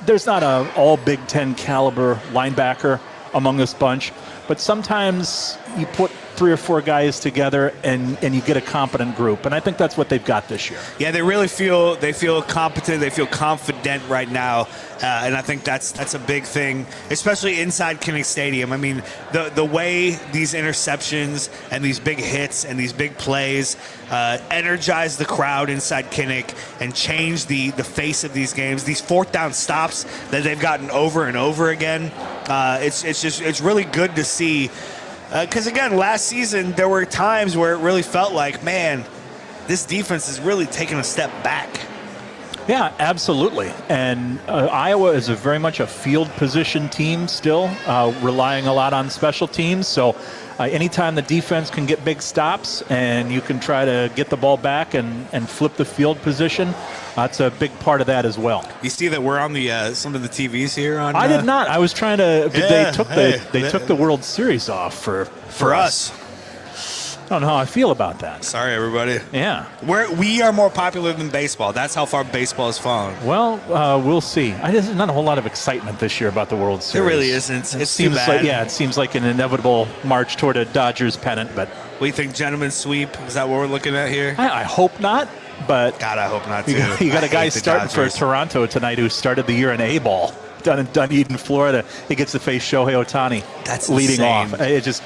There's not an all Big Ten caliber linebacker among this bunch, but sometimes you put 3 or 4 guys together and you get a competent group, and I think that's what they've got this year. Yeah, they really feel competent, they feel confident right now, and I think that's a big thing, especially inside Kinnick Stadium. I mean, the way these interceptions and these big hits and these big plays energize the crowd inside Kinnick and change the face of these games, these 4th down stops that they've gotten over and over again. It's really good to see. Because, again, last season there were times where it really felt like, man, this defense is really taking a step back. Yeah, absolutely. And Iowa is very much a field position team still, relying a lot on special teams. So anytime the defense can get big stops and you can try to get the ball back and flip the field position, that's a big part of that as well. You see that we're on the some of the TVs here on. I did not. I was trying to. They took the World Series off for us. I don't know how I feel about that. Sorry, everybody. Yeah. We are more popular than baseball. That's how far baseball has fallen. Well, we'll see. There's not a whole lot of excitement this year about the World Series. There really isn't. It's too seems bad. it seems like an inevitable march toward a Dodgers pennant. But we think gentlemen's sweep. Is that what we're looking at here? I hope not. But God, I hope not too. You got a guy starting for Toronto tonight who started the year in A-ball down in Dunedin, Florida. He gets to face Shohei Ohtani. That's leading insane. off. It just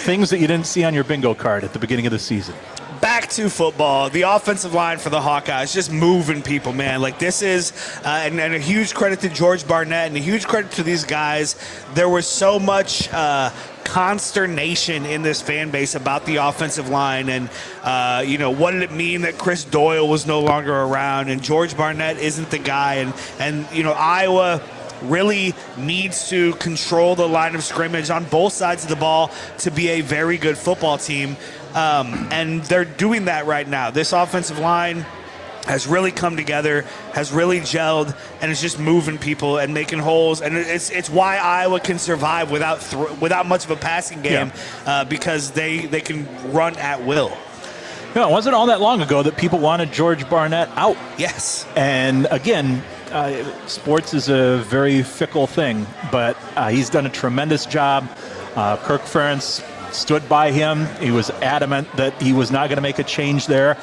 things that you didn't see on your bingo card at the beginning of the season. Back to football. The offensive line for the Hawkeyes just moving people, man. Like this is, and a huge credit to George Barnett and a huge credit to these guys. There was so much consternation in this fan base about the offensive line and, what did it mean that Chris Doyle was no longer around and George Barnett isn't the guy and Iowa really needs to control the line of scrimmage on both sides of the ball to be a very good football team. And they're doing that right now. This offensive line has really come together, has really gelled, and is just moving people and making holes. And it's why Iowa can survive without much of a passing game because they can run at will. No, it wasn't all that long ago that people wanted George Barnett out. Yes. And again, sports is a very fickle thing, but he's done a tremendous job. Kirk Ferentz stood by him. He was adamant that he was not going to make a change there.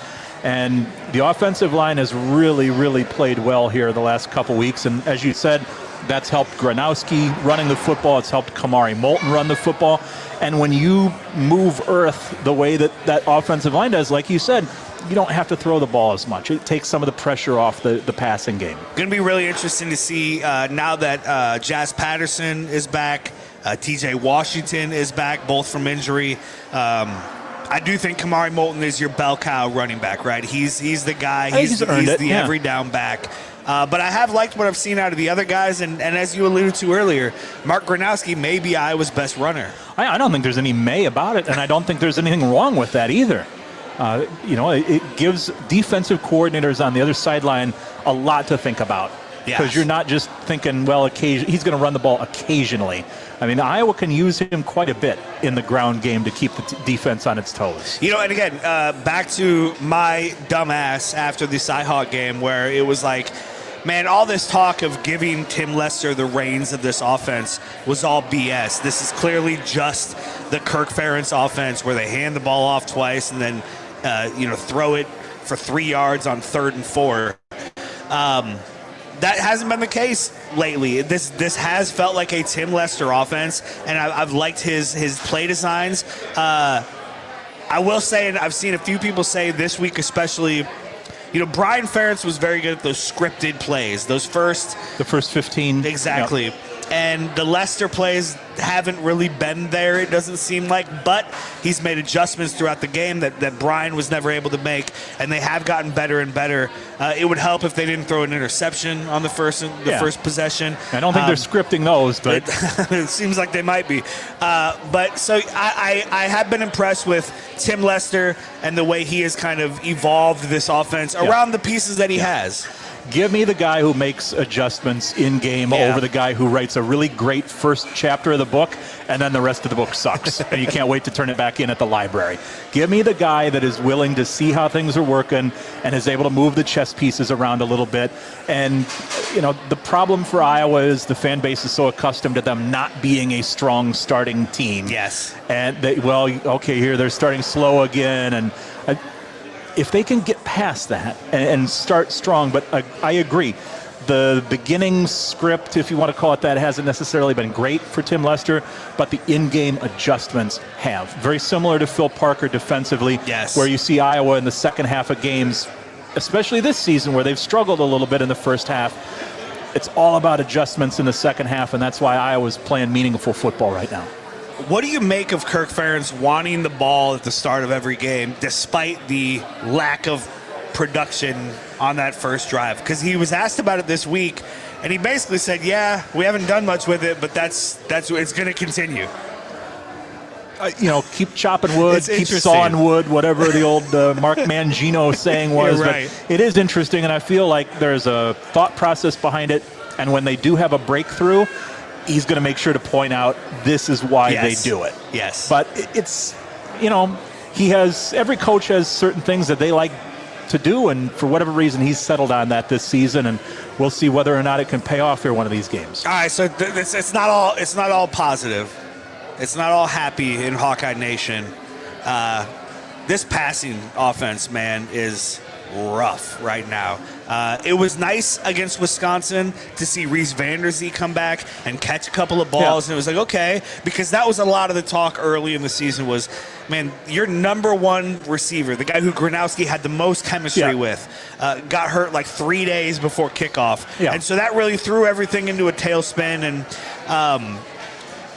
And the offensive line has really, really played well here the last couple weeks. And as you said, that's helped Gronowski running the football. It's helped Kamari Moulton run the football. And when you move earth the way that offensive line does, like you said, you don't have to throw the ball as much. It takes some of the pressure off the passing game. Going to be really interesting to see now that Jazz Patterson is back, TJ Washington is back, both from injury. I do think Kamari Moulton is your bell cow running back, right? He's the guy. He's the every down back. But I have liked what I've seen out of the other guys, and as you alluded to earlier, Mark Gronowski may be Iowa's best runner. I don't think there's any may about it, and I don't think there's anything wrong with that either. It gives defensive coordinators on the other sideline a lot to think about. Because you're not just thinking, he's going to run the ball occasionally. I mean, Iowa can use him quite a bit in the ground game to keep the defense on its toes. And again, back to my dumbass after the Cyhawk game where it was like, man, all this talk of giving Tim Lester the reins of this offense was all BS. This is clearly just the Kirk Ferentz offense where they hand the ball off twice and then, throw it for 3 yards on 3rd and 4. That hasn't been the case lately. This has felt like a Tim Lester offense, and I've liked his play designs. I will say, and I've seen a few people say this week especially, Brian Ferentz was very good at those scripted plays, the first 15. Exactly. Yep. And the Lester plays haven't really been there, it doesn't seem like, but he's made adjustments throughout the game that Brian was never able to make, and they have gotten better and better. It would help if they didn't throw an interception on the first possession. I don't think they're scripting those, but it seems like they might be. But so I have been impressed with Tim Lester and the way he has kind of evolved this offense around the pieces that he has. Give me the guy who makes adjustments in-game over the guy who writes a really great first chapter of the book, and then the rest of the book sucks, and you can't wait to turn it back in at the library. Give me the guy that is willing to see how things are working and is able to move the chess pieces around a little bit. And, the problem for Iowa is the fan base is so accustomed to them not being a strong starting team. Yes. And, here they're starting slow again, and if they can get past that and start strong, but I agree. The beginning script, if you want to call it that, hasn't necessarily been great for Tim Lester, but the in-game adjustments have. Very similar to Phil Parker defensively, where you see Iowa in the second half of games, especially this season where they've struggled a little bit in the first half. It's all about adjustments in the second half, and that's why Iowa's playing meaningful football right now. What do you make of Kirk Ferentz wanting the ball at the start of every game, despite the lack of production on that first drive, because he was asked about it this week, and he basically said, "Yeah, we haven't done much with it, but that's it's going to continue." Keep chopping wood, It's keep interesting. sawing wood, whatever the old Mark Mangino saying was. You're right. But it is interesting, and I feel like there's a thought process behind it. And when they do have a breakthrough, he's going to make sure to point out this is why they do it. Yes. But it's, every coach has certain things that they like to do, and for whatever reason, he's settled on that this season, and we'll see whether or not it can pay off here one of these games. All right, so it's not all positive. It's not all happy in Hawkeye Nation. This passing offense, man, is rough right now. It was nice against Wisconsin to see Reese Vanderzee come back and catch a couple of balls, and it was like, okay, because that was a lot of the talk early in the season was, man, your number one receiver, the guy who Gronowski had the most chemistry with, got hurt like 3 days before kickoff. Yeah. And so that really threw everything into a tailspin. And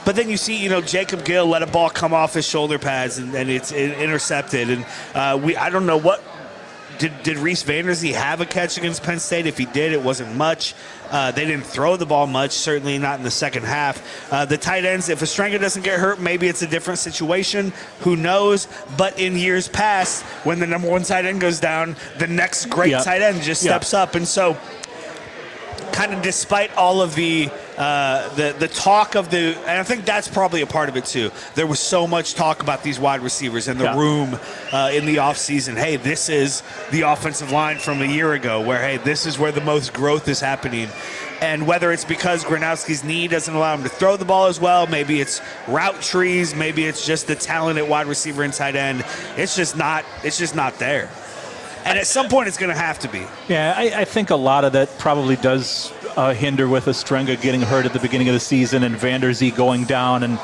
but then you see, Jacob Gill let a ball come off his shoulder pads, and it's intercepted. And I don't know what. Did Reese Vanderzee have a catch against Penn State? If he did, it wasn't much. They didn't throw the ball much, certainly not in the second half. The tight ends, if Estrenga doesn't get hurt, maybe it's a different situation. Who knows? But in years past, when the number one tight end goes down, the next great tight end just steps up. And so kind of despite all of the talk of and I think that's probably a part of it too. There was so much talk about these wide receivers in the room in the offseason. Hey, this is the offensive line from a year ago where, hey, this is where the most growth is happening. And whether it's because Gronowski's knee doesn't allow him to throw the ball as well, maybe it's route trees, maybe it's just the talent at wide receiver and tight end. It's just not there. And at some point, it's going to have to be. Yeah, I think a lot of that probably does hinder with Estrenga getting hurt at the beginning of the season and Vanderzee going down.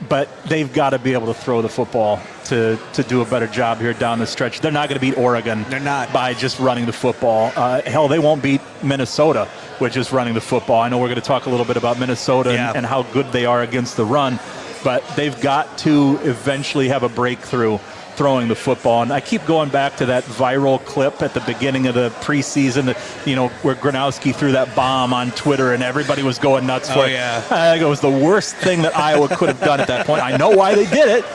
But they've got to be able to throw the football to do a better job here down the stretch. They're not going to beat Oregon. They're not. By just running the football. Hell, they won't beat Minnesota with just running the football. I know we're going to talk a little bit about Minnesota and how good they are against the run, but they've got to eventually have a breakthrough throwing the football. And I keep going back to that viral clip at the beginning of the preseason, where Gronowski threw that bomb on Twitter and everybody was going nuts for it. I think it was the worst thing that Iowa could have done at that point. I know why they did it.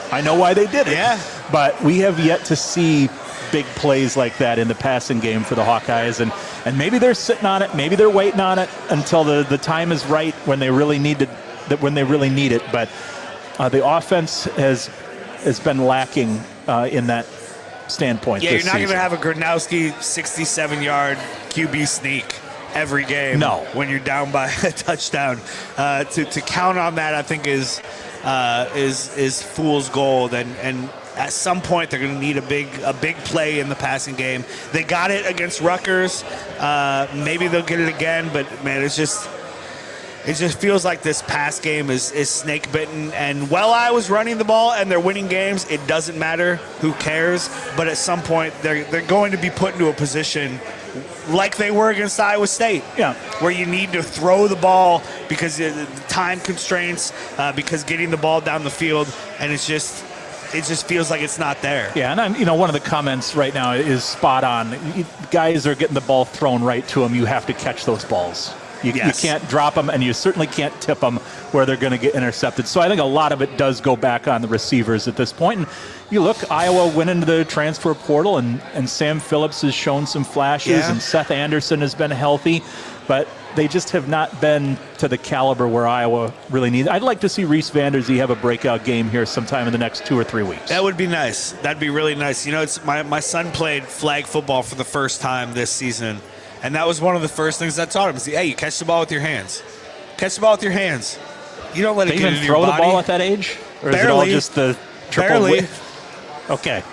Yeah. But we have yet to see big plays like that in the passing game for the Hawkeyes. And maybe they're sitting on it. Maybe they're waiting on it until the time is right when they really need it. But the offense has been lacking in that standpoint. Yeah, this you're not going to season. have a Gronowski 67-yard QB sneak every game. No. When you're down by a touchdown, to count on that, I think is fool's gold. And at some point, they're going to need a big play in the passing game. They got it against Rutgers. Maybe they'll get it again. But man, it just feels like this pass game is snake bitten. And while I was running the ball and they're winning games, it doesn't matter. Who cares? But at some point, they're going to be put into a position like they were against Iowa State, where you need to throw the ball because of the time constraints, because getting the ball down the field, and it just feels like it's not there. Yeah, and one of the comments right now is spot on. Guys are getting the ball thrown right to them. You have to catch those balls. You can't drop them, and you certainly can't tip them where they're going to get intercepted. So I think a lot of it does go back on the receivers at this point. And you look, Iowa went into the transfer portal, and Sam Phillips has shown some flashes, and Seth Anderson has been healthy, but they just have not been to the caliber where Iowa really needs. I'd like to see Reese Vanderzee have a breakout game here sometime in the next 2 or 3 weeks. That would be nice. That'd be really nice. It's my son played flag football for the first time this season. And that was one of the first things I taught him. Is, hey, you catch the ball with your hands. Catch the ball with your hands. You don't let it get into your body. They even throw the ball at that age? Or is it all just the triple width? Okay.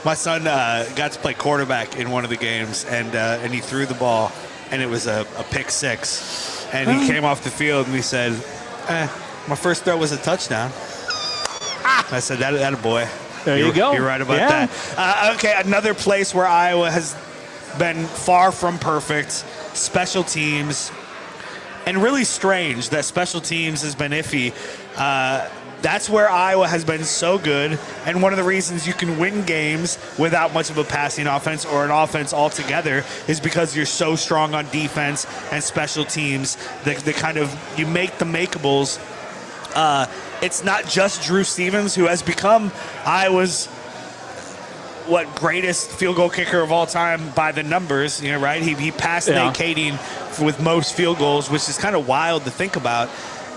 My son got to play quarterback in one of the games, and he threw the ball, and it was a pick six. And he came off the field, and he said, my first throw was a touchdown. I said, that a boy. There you go. You're right about that. Okay, another place where Iowa has been far from perfect, special teams, and really strange that special teams has been iffy. That's where Iowa has been so good, and one of the reasons you can win games without much of a passing offense or an offense altogether is because you're so strong on defense and special teams. The kind of, you make the makeables. It's not just Drew Stevens, who has become Iowa's greatest field goal kicker of all time by the numbers, right? He passed Nate Kading with most field goals, which is kind of wild to think about.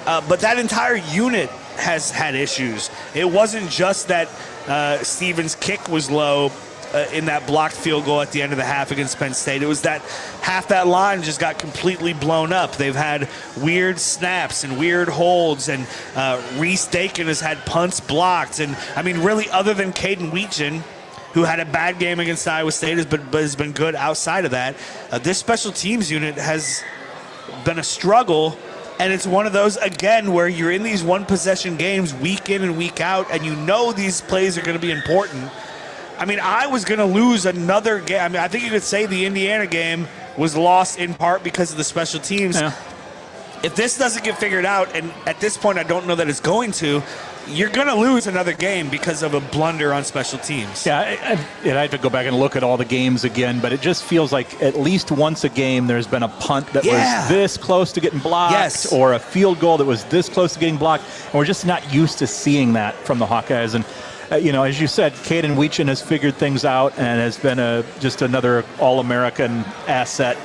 But that entire unit has had issues. It wasn't just that Stevens' kick was low in that blocked field goal at the end of the half against Penn State. It was that half that line just got completely blown up. They've had weird snaps and weird holds, and Reese Dakin has had punts blocked. And, I mean, really, other than Caden Weetjen, who had a bad game against Iowa State but has been good outside of that, this special teams unit has been a struggle. And it's one of those, again, where you're in these one-possession games week in and week out, and you know these plays are going to be important. I mean, I was going to lose another game. I mean, I think you could say the Indiana game was lost in part because of the special teams. Yeah. If this doesn't get figured out, and at this point I don't know that it's going to, you're going to lose another game because of a blunder on special teams. Yeah, I have to go back and look at all the games again, but it just feels like at least once a game there's been a punt that was this close to getting blocked, or a field goal that was this close to getting blocked, and we're just not used to seeing that from the Hawkeyes. And as you said, Caden Weetjen has figured things out and has been just another All-American asset.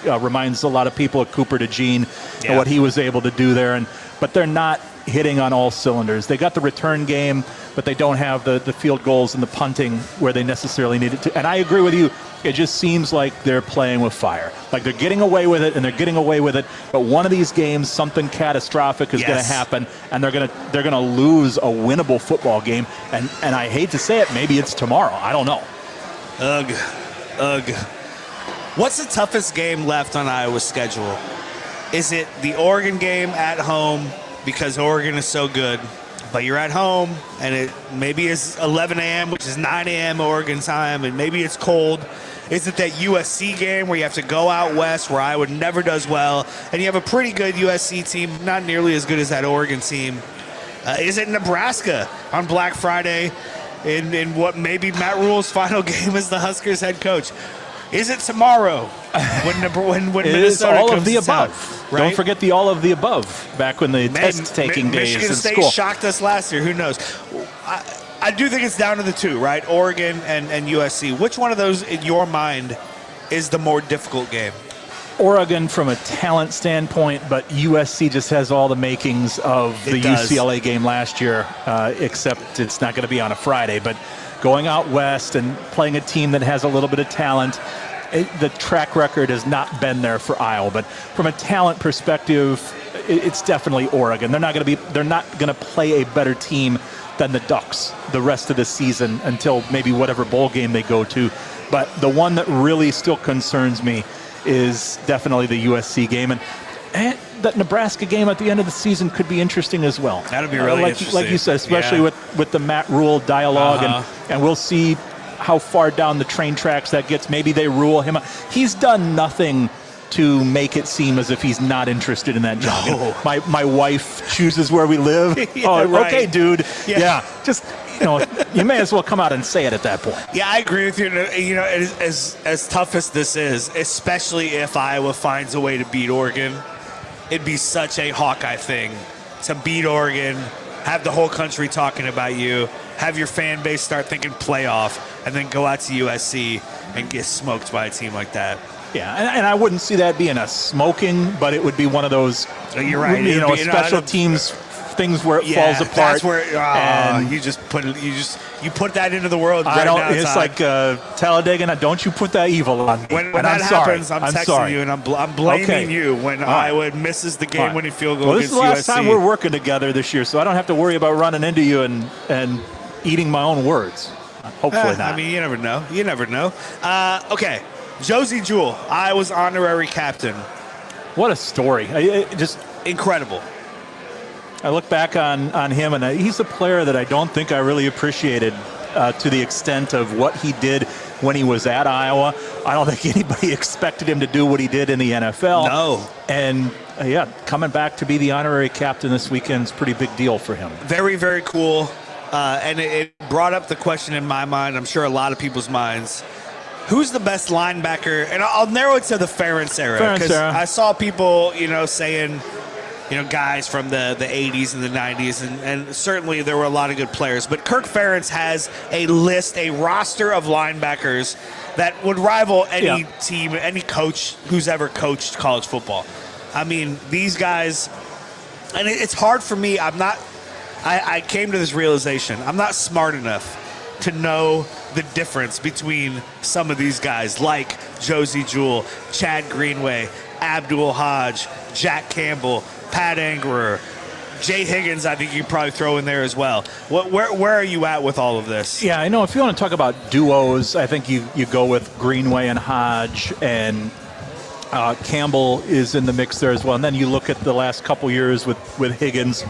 Reminds a lot of people of Cooper DeJean and what he was able to do there. But they're not hitting on all cylinders. They got the return game, but they don't have the field goals and the punting where they necessarily need it to. And I agree with you. It just seems like they're playing with fire. Like they're getting away with it, and they're getting away with it. But one of these games, something catastrophic is going to happen, and they're going to lose a winnable football game. And I hate to say it, maybe it's tomorrow. I don't know. Ugh. What's the toughest game left on Iowa's schedule? Is it the Oregon game at home because Oregon is so good? But you're at home, and it maybe is 11 a.m., which is 9 a.m. Oregon time, and maybe it's cold. Is it that USC game where you have to go out west where Iowa never does well, and you have a pretty good USC team, not nearly as good as that Oregon team? Is it Nebraska on Black Friday in what may be Matt Rule's final game as the Huskers head coach? Is it tomorrow when Minnesota all comes of the to above? town, right? Don't forget the all of the above back when the test-taking days Michigan in State school. shocked us last year. Who knows? I do think it's down to the two, right? Oregon and USC. Which one of those, in your mind, is the more difficult game? Oregon from a talent standpoint, but USC just has all the makings of the UCLA game last year, except it's not going to be on a Friday. But going out west and playing a team that has a little bit of talent, the track record has not been there for Iowa. But from a talent perspective, it's definitely Oregon. They're not going to play a better team than the Ducks the rest of the season until maybe whatever bowl game they go to. But the one that really still concerns me is definitely the USC game. And that Nebraska game at the end of the season could be interesting as well. That'll be really interesting. Like you said, especially with the Matt Rule dialogue. And we'll see how far down the train tracks that gets. Maybe they rule him out. He's done nothing to make it seem as if he's not interested in that job. No. My wife chooses where we live. Right. Okay, dude. Yeah. Just, you may as well come out and say it at that point. Yeah, I agree with you. As tough as this is, especially if Iowa finds a way to beat Oregon, it'd be such a Hawkeye thing to beat Oregon, have the whole country talking about you, have your fan base start thinking playoff, and then go out to USC and get smoked by a team like that. Yeah, and I wouldn't see that being a smoking, but it would be one of those, you're right. Special teams things where it falls apart. That's where you put that into the world. It's like Talladega. Don't you put that evil on me. When that happens, I'm texting you and I'm blaming you when Iowa misses the game-winning field goal against USC. Well, this is the last time we're working together this year, so I don't have to worry about running into you and eating my own words. Hopefully not. I mean, you never know. Okay. Josie Jewell, Iowa's honorary captain. What a story. Just incredible. I look back on him, and he's a player that I don't think I really appreciated to the extent of what he did when he was at Iowa. I don't think anybody expected him to do what he did in the NFL. No. And coming back to be the honorary captain this weekend is a pretty big deal for him. Very, very cool. And it brought up the question in my mind, I'm sure a lot of people's minds, who's the best linebacker? And I'll narrow it to the Ferentz era. Because I saw people, saying, guys from the 80s and the 90s, and certainly there were a lot of good players. But Kirk Ferentz has a roster of linebackers that would rival any team, any coach who's ever coached college football. I mean, these guys, and it's hard for me. I came to this realization. I'm not smart enough to know the difference between some of these guys like Josie Jewell, Chad Greenway, Abdul Hodge, Jack Campbell, Pat Angerer, Jay Higgins. I think you can probably throw in there as well. Where are you at with all of this? Yeah, I know. If you want to talk about duos, I think you go with Greenway and Hodge, and Campbell is in the mix there as well. And then you look at the last couple years with Higgins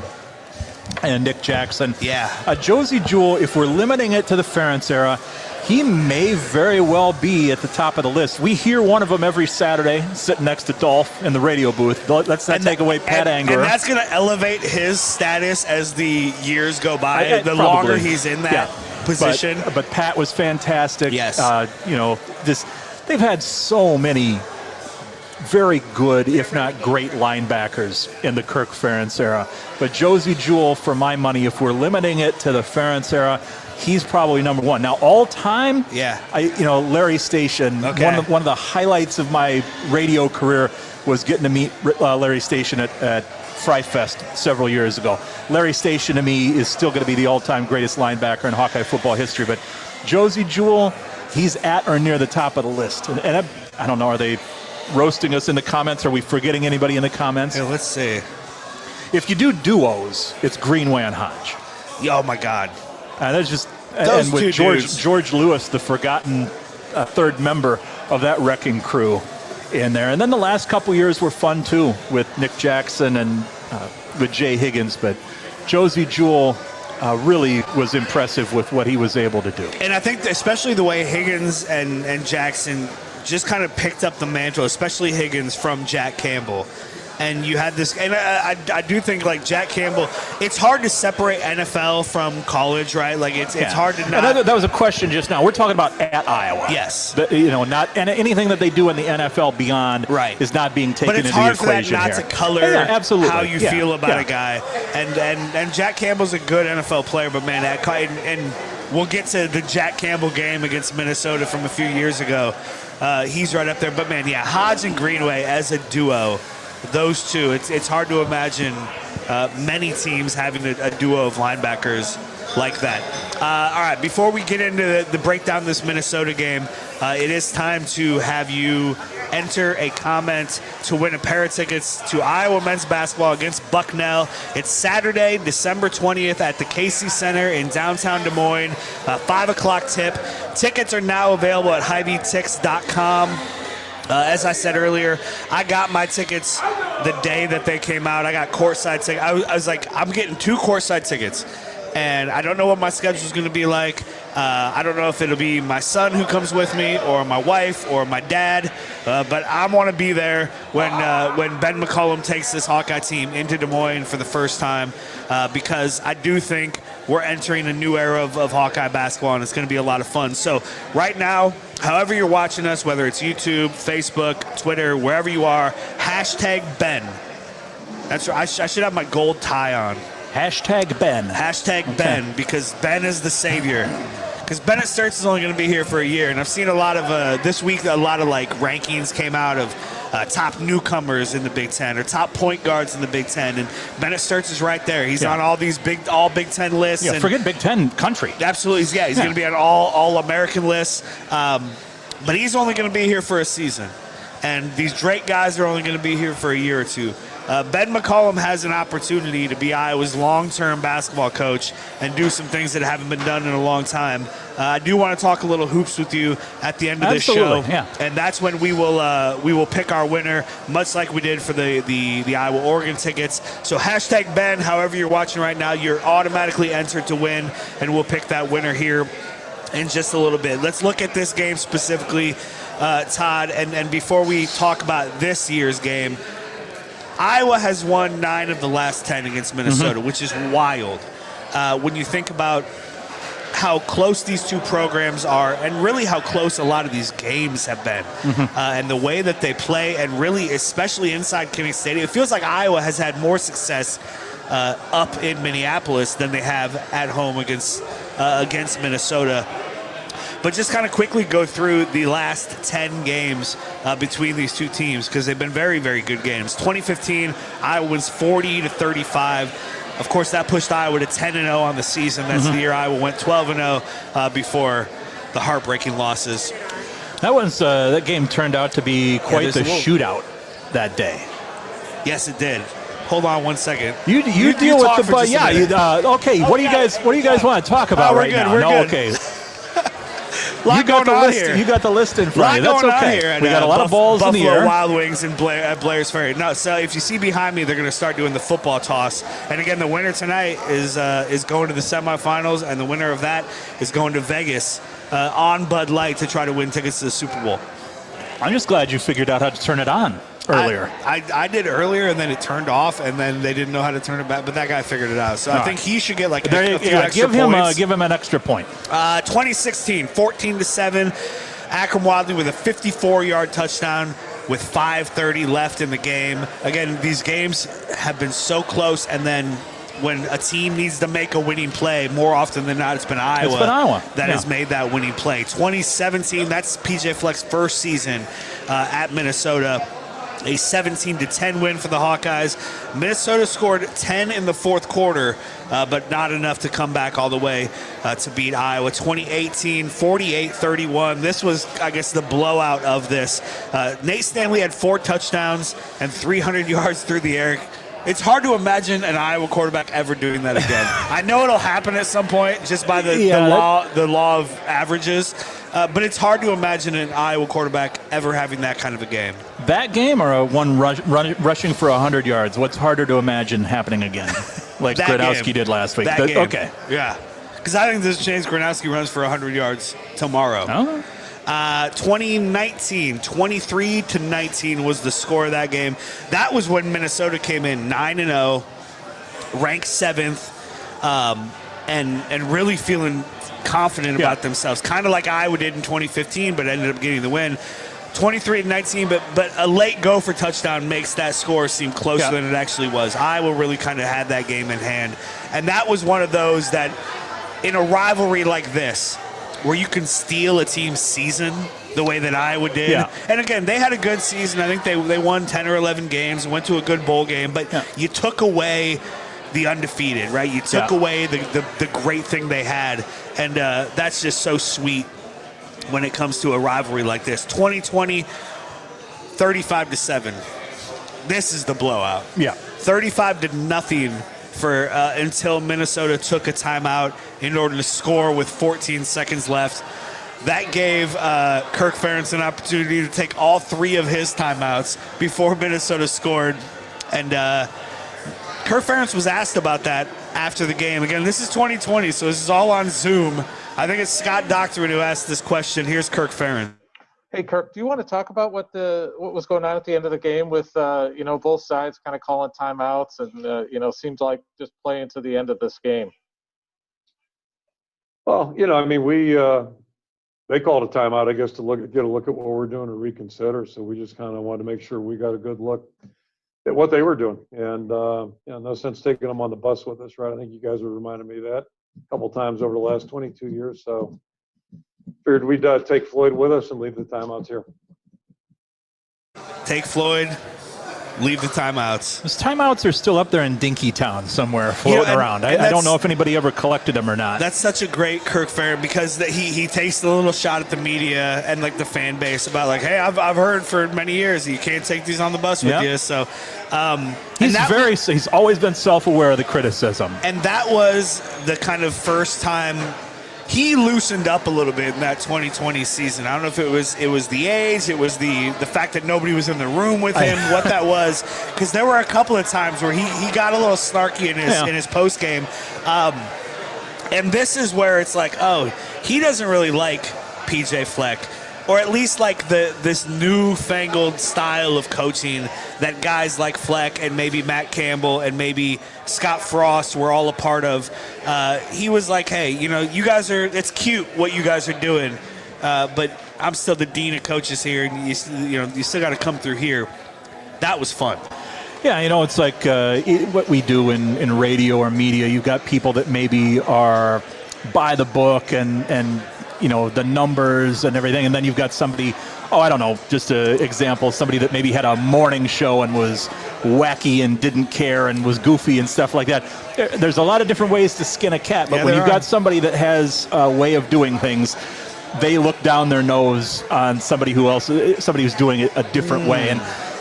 and Nick Jackson. Yeah. Josie Jewell, if we're limiting it to the Ferentz era, he may very well be at the top of the list. We hear one of them every Saturday sitting next to Dolph in the radio booth. Let's not take away Pat Angerer. And that's going to elevate his status as the years go by, the longer he's in that position. But Pat was fantastic. Yes. They've had so many very good, if not great, linebackers in the Kirk Ferentz era. But Josie Jewell, for my money, if we're limiting it to the Ferentz era, he's probably number one. Now, all time, Larry Station, one of the highlights of my radio career was getting to meet Larry Station at Fry Fest several years ago. Larry Station, to me, is still going to be the all-time greatest linebacker in Hawkeye football history. But Josie Jewell, he's at or near the top of the list. And I don't know, are they roasting us in the comments? Are we forgetting anybody in the comments? Yeah, let's see. If you do duos, it's Greenway and Hodge. Oh, my God. That's just Those and with two dudes. George Lewis, the forgotten third member of that wrecking crew in there. And then the last couple years were fun, too, with Nick Jackson and with Jay Higgins. But Josie Jewell really was impressive with what he was able to do. And I think especially the way Higgins and Jackson just kind of picked up the mantle, especially Higgins from Jack Campbell. And you had this, and I do think like Jack Campbell, it's hard to separate NFL from college, right? Like it's hard to not. That was a question just now. We're talking about at Iowa. Yes. Not and anything that they do in the NFL beyond is not being taken into the equation. But it's hard for that not to color absolutely. how you feel about a guy. And Jack Campbell's a good NFL player, but man, and we'll get to the Jack Campbell game against Minnesota from a few years ago. He's right up there. But man, Hodge and Greenway as a duo. Those two, it's hard to imagine many teams having a duo of linebackers like that. All right, before we get into the breakdown of this Minnesota game, it is time to have you enter a comment to win a pair of tickets to Iowa men's basketball against Bucknell. It's Saturday, December 20th at the Casey Center in downtown Des Moines, 5 o'clock tip. Tickets are now available at HiVTix.com. As I said earlier, I got my tickets the day that they came out. I got courtside tickets. I was like, I'm getting 2 courtside tickets. And I don't know what my schedule is going to be like. I don't know if it'll be my son who comes with me or my wife or my dad. But I want to be there when Ben McCollum takes this Hawkeye team into Des Moines for the first time because I do think we're entering a new era of Hawkeye basketball, and it's going to be a lot of fun. So right now, however you're watching us, whether it's YouTube, Facebook, Twitter, wherever you are, #Ben. That's right. I should have my gold tie on. #Ben. #Ben, because Ben is the savior. Because Bennett Sturts is only going to be here for a year, and I've seen a lot of this week. A lot of rankings came out of top newcomers in the Big Ten or top point guards in the Big Ten, and Bennett Sturts is right there. He's on all these all Big Ten lists. Yeah, forget Big Ten country. Absolutely, he's going to be on all American lists. But he's only going to be here for a season, and these Drake guys are only going to be here for a year or two. Ben McCollum has an opportunity to be Iowa's long-term basketball coach and do some things that haven't been done in a long time. I do want to talk a little hoops with you at the end of this show, and that's when we will pick our winner, much like we did for the Iowa Oregon tickets. So #Ben, however you're watching right now, you're automatically entered to win, and we'll pick that winner here in just a little bit. Let's look at this game specifically, Todd, and before we talk about this year's game, Iowa has won 9 of the last 10 against Minnesota, which is wild. When you think about how close these two programs are and really how close a lot of these games have been and the way that they play, and really especially inside Kinnick Stadium, it feels like Iowa has had more success up in Minneapolis than they have at home against Minnesota. But just kind of quickly go through the last 10 games between these two teams, because they've been very, very good games. 2015, Iowa wins 40-35. Of course, that pushed Iowa to 10-0 on the season. That's the year Iowa went 12-0 before the heartbreaking losses. That game turned out to be quite the shootout that day. Yes, it did. Hold on one second. You deal with the okay. What do you guys want to talk about right now? We're good. Okay. You got the list. You got the list in front of you. That's okay. We got a lot of balls in the air. Buffalo Wild Wings and at Blair's Ferry. No, so if you see behind me, they're going to start doing the football toss. And again, the winner tonight is going to the semifinals, and the winner of that is going to Vegas on Bud Light to try to win tickets to the Super Bowl. I'm just glad you figured out how to turn it on earlier. I did earlier, and then it turned off, and then they didn't know how to turn it back. But that guy figured it out, so I think he should get like a few extra points. Give him an extra point. 2016, 14-7. Akram Wadley with a 54-yard touchdown with 5:30 left in the game. Again, these games have been so close, and then when a team needs to make a winning play, more often than not, it's been Iowa that has made that winning play. 2017, that's PJ Fleck's first season at Minnesota. A 17-10 win for the Hawkeyes. Minnesota scored 10 in the fourth quarter, but not enough to come back all the way to beat Iowa. 2018, 48-31. This was, I guess, the blowout of this. Nate Stanley had 4 touchdowns and 300 yards through the air. It's hard to imagine an Iowa quarterback ever doing that again. I know it'll happen at some point just by the law of averages, but it's hard to imagine an Iowa quarterback ever having that kind of a game. That game or one rushing for 100 yards? What's harder to imagine happening again, like Gradowski did last week? Okay. Yeah. Because I think there's a chance Gradowski runs for 100 yards tomorrow. Oh. 2019, 23-19 was the score of that game. That was when Minnesota came in 9-0, ranked 7th, and really feeling confident about themselves, kind of like Iowa did in 2015, but ended up getting the win. 23-19, but a late gopher touchdown makes that score seem closer than it actually was. Iowa really kind of had that game in hand, and that was one of those that, in a rivalry like this, where you can steal a team's season the way that Iowa did. Yeah. And again, they had a good season. I think they won 10 or 11 games, went to a good bowl game, but you took away the undefeated, right? You took away the great thing they had, and that's just so sweet when it comes to a rivalry like this. 2020, 35-7. This is the blowout. Yeah. 35-0 for until Minnesota took a timeout in order to score with 14 seconds left. That gave Kirk Ferentz an opportunity to take all 3 of his timeouts before Minnesota scored. And Kirk Ferentz was asked about that after the game. Again, this is 2020, so this is all on Zoom. I think it's Scott Doctorow who asked this question. Here's Kirk Ferentz. Hey, Kirk, do you want to talk about what was going on at the end of the game with, both sides kind of calling timeouts and, seems like just playing to the end of this game? Well, they called a timeout, I guess, to get a look at what we're doing and reconsider. So we just kind of wanted to make sure we got a good look at what they were doing. And, no sense taking them on the bus with us, right? I think you guys have reminded me of that a couple times over the last 22 years. So figured we'd take Floyd with us and leave the timeouts here. Take Floyd, leave the timeouts. Those timeouts are still up there in Dinkytown somewhere floating around. I don't know if anybody ever collected them or not. That's such a great Kirk Ferentz, because he takes a little shot at the media and like the fan base about like, hey, I've heard for many years that you can't take these on the bus with you. So he's always been self-aware of the criticism. And that was the kind of first time he loosened up a little bit in that 2020 season. I don't know if it was the age, it was the fact that nobody was in the room with him, what that was, because there were a couple of times where he got a little snarky in his post game, and this is where it's like, oh, he doesn't really like PJ Fleck, or at least like this newfangled style of coaching that guys like Fleck and maybe Matt Campbell and maybe Scott Frost were all a part of. He was like, hey, you guys it's cute what you guys are doing, but I'm still the dean of coaches here, and you still got to come through here. That was fun. Yeah, it's like what we do in radio or media. You've got people that maybe are by the book and the numbers and everything, and then you've got somebody, I don't know, just an example, somebody that maybe had a morning show and was wacky and didn't care and was goofy and stuff like that. There's a lot of different ways to skin a cat, but when you've got somebody that has a way of doing things, they look down their nose on somebody who's doing it a different way.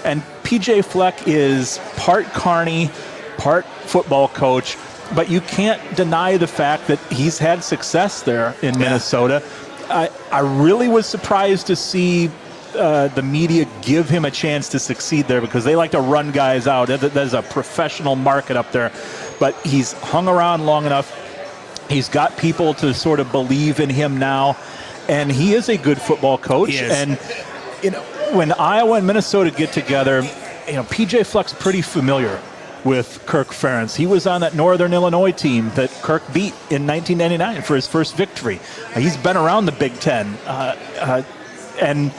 And PJ Fleck is part Carney, part football coach, but you can't deny the fact that he's had success there in Minnesota. I really was surprised to see the media give him a chance to succeed there, because they like to run guys out. There's a professional market up there, but he's hung around long enough. He's got people to sort of believe in him now, and he is a good football coach. And when Iowa and Minnesota get together, PJ Fleck's pretty familiar with Kirk Ferentz. He was on that Northern Illinois team that Kirk beat in 1999 for his first victory. He's been around the Big Ten. And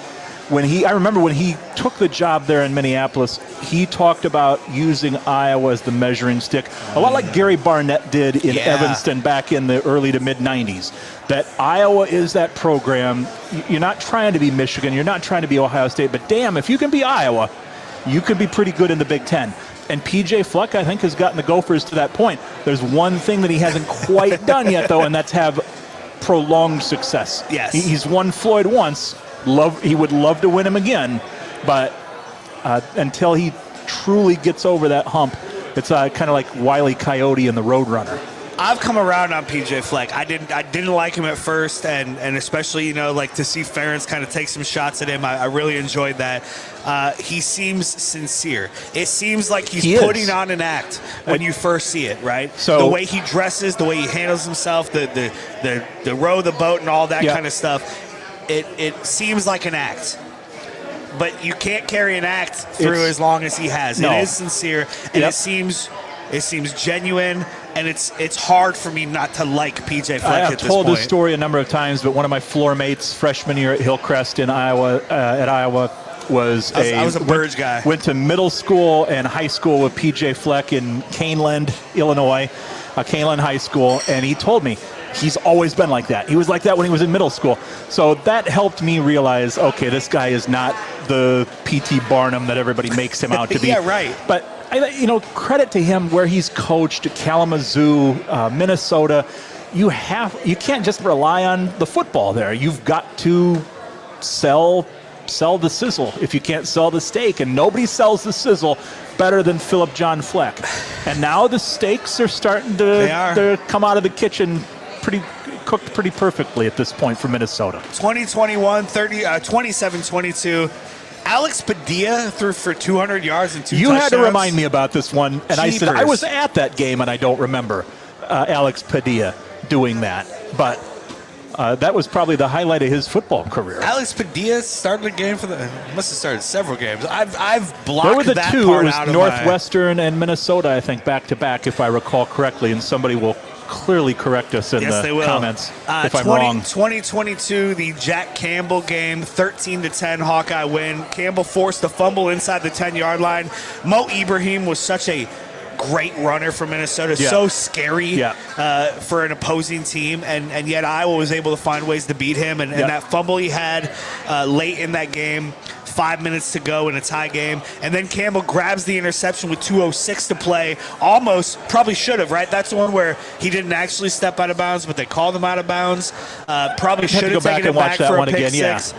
I remember when he took the job there in Minneapolis, he talked about using Iowa as the measuring stick, a lot like Gary Barnett did in Evanston back in the early to mid-90s. That Iowa is that program. You're not trying to be Michigan, you're not trying to be Ohio State, but damn, if you can be Iowa, you can be pretty good in the Big Ten. And PJ Fleck, I think, has gotten the Gophers to that point. There's one thing that he hasn't quite done yet, though, and that's have prolonged success. Yes. He's won Floyd once. He would love to win him again, but until he truly gets over that hump, it's kind of like Wile E. Coyote in the Roadrunner. I've come around on PJ Fleck. I didn't like him at first, and especially like to see Ferentz kind of take some shots at him. I really enjoyed that. He seems sincere. It seems like he's putting on an act when you first see it, right? So the way he dresses, the way he handles himself, the row the boat and all that kind of stuff. It seems like an act. But you can't carry an act through as long as he has. No. It is sincere, and it seems genuine, and it's hard for me not to like PJ Fleck at this point. I've told this story a number of times, but one of my floor mates freshman year at Hillcrest in Iowa, was I was a Burge guy. Went to middle school and high school with PJ Fleck in Caneland, Illinois, Caneland High School, and he told me he's always been like that. He was like that when he was in middle school. So that helped me realize, okay, this guy is not the P.T. Barnum that everybody makes him out to be. Yeah, right. But credit to him where he's coached, Kalamazoo, Minnesota. You can't just rely on the football there. You've got to sell the sizzle if you can't sell the steak, and nobody sells the sizzle better than Philip John Fleck. And now the steaks are starting to come out of the kitchen cooked pretty perfectly at this point for Minnesota. 2021, 27-22. Alex Padilla threw for 200 yards and 2 touchdowns. You had to remind me about this one, and I said I was at that game, and I don't remember Alex Padilla doing that. But that was probably the highlight of his football career. Alex Padilla started a game must have started several games. I've blocked there were the that two. part it was out of Northwestern and Minnesota, I think, back to back, if I recall correctly, and somebody will clearly correct us in the comments if I'm wrong. 2022, the Jack Campbell game, 13-10 Hawkeye win. Campbell forced a fumble inside the 10-yard line. Mo Ibrahim was such a great runner for Minnesota, so scary for an opposing team, and yet Iowa was able to find ways to beat him, and that fumble he had late in that game, 5 minutes to go in a tie game, and then Campbell grabs the interception with 2:06 to play. Probably should have, right? That's the one where he didn't actually step out of bounds, but they called him out of bounds. Probably should have taken it back for a pick six.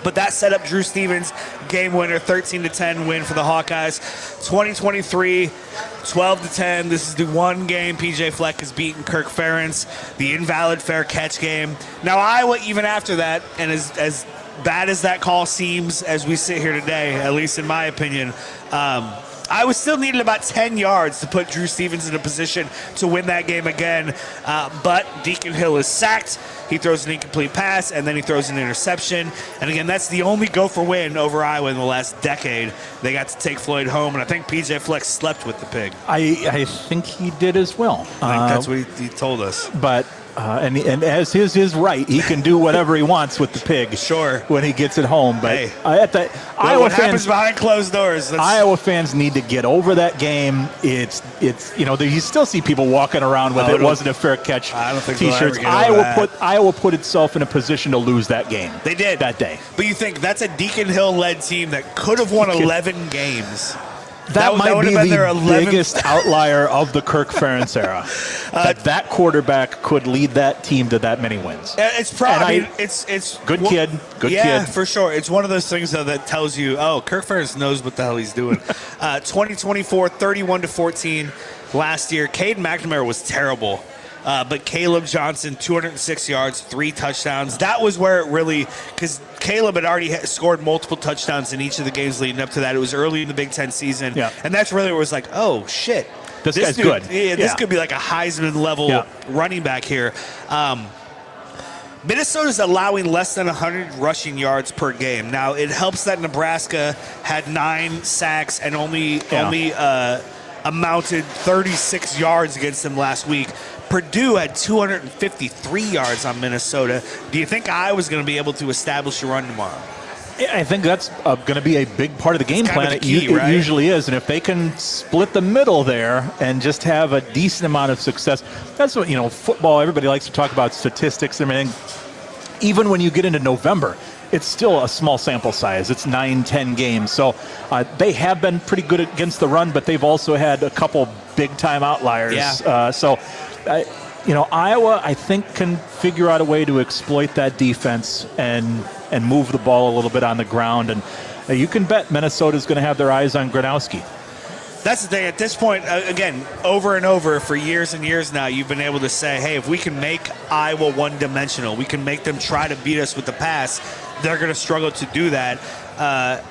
But that set up Drew Stevens' game winner, 13-10 win for the Hawkeyes. 2023, 12-10. This is the one game PJ Fleck has beaten Kirk Ferentz, the invalid fair catch game. Now Iowa, even after that, and as bad as that call seems as we sit here today, at least in my opinion, Iowa still needed about 10 yards to put Drew Stevens in a position to win that game again. But Deacon Hill is sacked. he throws an incomplete pass, and then he throws an interception. And again, that's the only Gopher win over Iowa in the last decade. They got to take Floyd home, and I think PJ Fleck slept with the pig. I think he did as well. I think that's what he told us. But and as his right, he can do whatever he wants with the pig. Sure. When he gets it home. But hey, Iowa what happens fans behind closed doors? Iowa fans need to get over that game. It's you still see people walking around with it wasn't a fair catch I don't think T-shirts. Iowa put itself in a position to lose that game. They did that day. But you think that's a Deacon Hill-led team that could have won 11 games. That might be the biggest outlier of the Kirk Ferentz era. That quarterback could lead that team to that many wins. It's probably it's good kid. Yeah, for sure. It's one of those things though that tells you, Kirk Ferentz knows what the hell he's doing. 2024, 31-14 last year. Caden McNamara was terrible. But Caleb Johnson, 206 yards, 3 touchdowns. That was where it really, because Caleb had already scored multiple touchdowns in each of the games leading up to that. It was early in the Big Ten season. Yeah. And that's really where it was like, oh, shit. This guy's good. Yeah, this could be like a Heisman-level running back here. Minnesota's allowing less than 100 rushing yards per game. Now, it helps that Nebraska had 9 sacks and only amounted 36 yards against them last week. Purdue had 253 yards on Minnesota. Do you think Iowa's going to be able to establish a run tomorrow? I think that's going to be a big part of the game plan. It usually is. And if they can split the middle there and just have a decent amount of success, that's what, football, everybody likes to talk about statistics and everything. Even when you get into November, it's still a small sample size. It's 9-10 games. So they have been pretty good against the run, but they've also had a couple big-time outliers. Yeah. Iowa, I think, can figure out a way to exploit that defense and move the ball a little bit on the ground. And you can bet Minnesota's going to have their eyes on Gronowski. That's the thing. At this point, again, over and over for years and years now, you've been able to say, hey, if we can make Iowa one-dimensional, we can make them try to beat us with the pass, they're going to struggle to do that.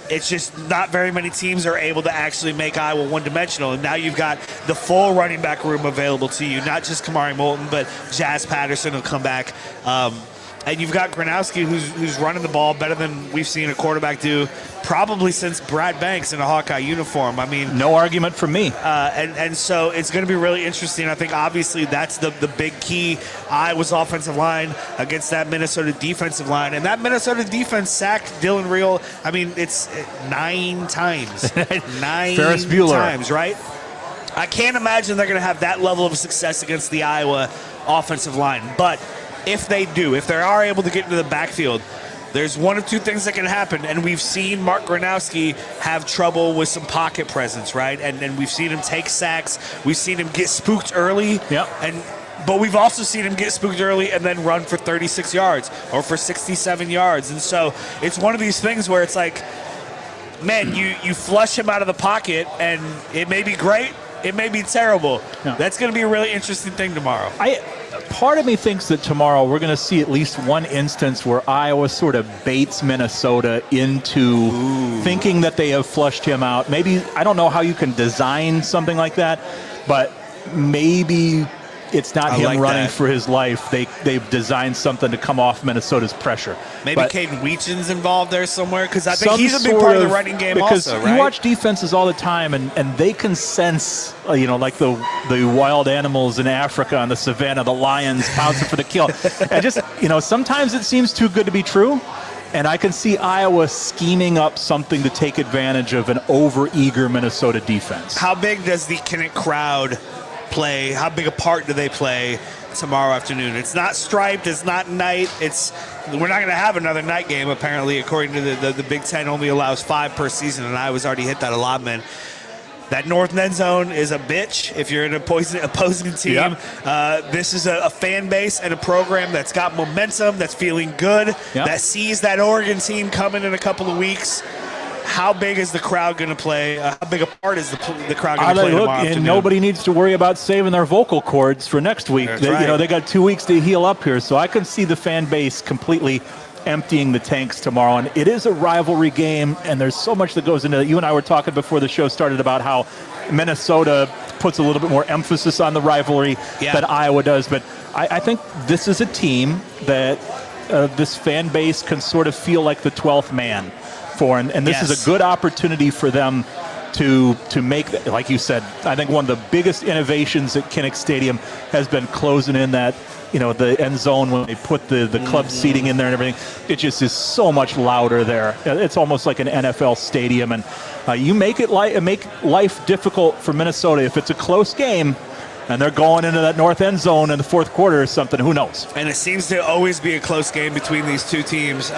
It's just not very many teams are able to actually make Iowa one-dimensional. And now you've got the full running back room available to you, not just Kamari Moulton, but Jazz Patterson will come back. And you've got Gronowski, who's running the ball better than we've seen a quarterback do probably since Brad Banks in a Hawkeye uniform. I mean, no argument from me. And so it's going to be really interesting. I think obviously that's the big key. Iowa's offensive line against that Minnesota defensive line. And that Minnesota defense sacked Dylan Reel, I mean, it's 9 times. 9 Ferris Bueller. times, right? I can't imagine they're going to have that level of success against the Iowa offensive line. But if they do, if they are able to get into the backfield, there's one of two things that can happen. And we've seen Mark Gronowski have trouble with some pocket presence, right? And we've seen him take sacks. We've seen him get spooked early. Yep. But we've also seen him get spooked early and then run for 36 yards or for 67 yards. And so it's one of these things where it's like, man, you flush him out of the pocket and it may be great, it may be terrible. Yeah. That's going to be a really interesting thing tomorrow. Part of me thinks that tomorrow we're going to see at least one instance where Iowa sort of baits Minnesota into thinking that they have flushed him out. Maybe, I don't know how you can design something like that, but maybe it's not him running for his life. They've designed something to come off Minnesota's pressure. Maybe Caden Weechin's involved there somewhere, because I think he's a big part of the running game also, right? You watch defenses all the time, and they can sense, like the wild animals in Africa on the savannah, the lions pouncing for the kill. And just, sometimes it seems too good to be true. And I can see Iowa scheming up something to take advantage of an over-eager Minnesota defense. How big does the Kinnick crowd play? How big a part do they play tomorrow afternoon? It's not striped, it's not night, we're not going to have another night game apparently, according to the Big Ten only allows 5 per season, and Iowa's already hit that allotment. That north end zone is a bitch if you're an opposing team. Yep. This is a fan base and a program that's got momentum, that's feeling good, that sees that Oregon team coming in a couple of weeks. How big is the crowd going to play? How big a part is the crowd going to play tomorrow afternoon? And nobody needs to worry about saving their vocal cords for next week. They got 2 weeks to heal up here, so I can see the fan base completely emptying the tanks tomorrow. And it is a rivalry game, and there's so much that goes into it. You and I were talking before the show started about how Minnesota puts a little bit more emphasis on the rivalry than Iowa does. But I think this is a team that this fan base can sort of feel like the 12th man for. And this is a good opportunity for them to make, like you said, I think one of the biggest innovations at Kinnick Stadium has been closing in that, the end zone when they put the club seating in there and everything. It just is so much louder there. It's almost like an NFL stadium. And you make life difficult for Minnesota. If it's a close game and they're going into that north end zone in the fourth quarter or something, who knows? And it seems to always be a close game between these two teams.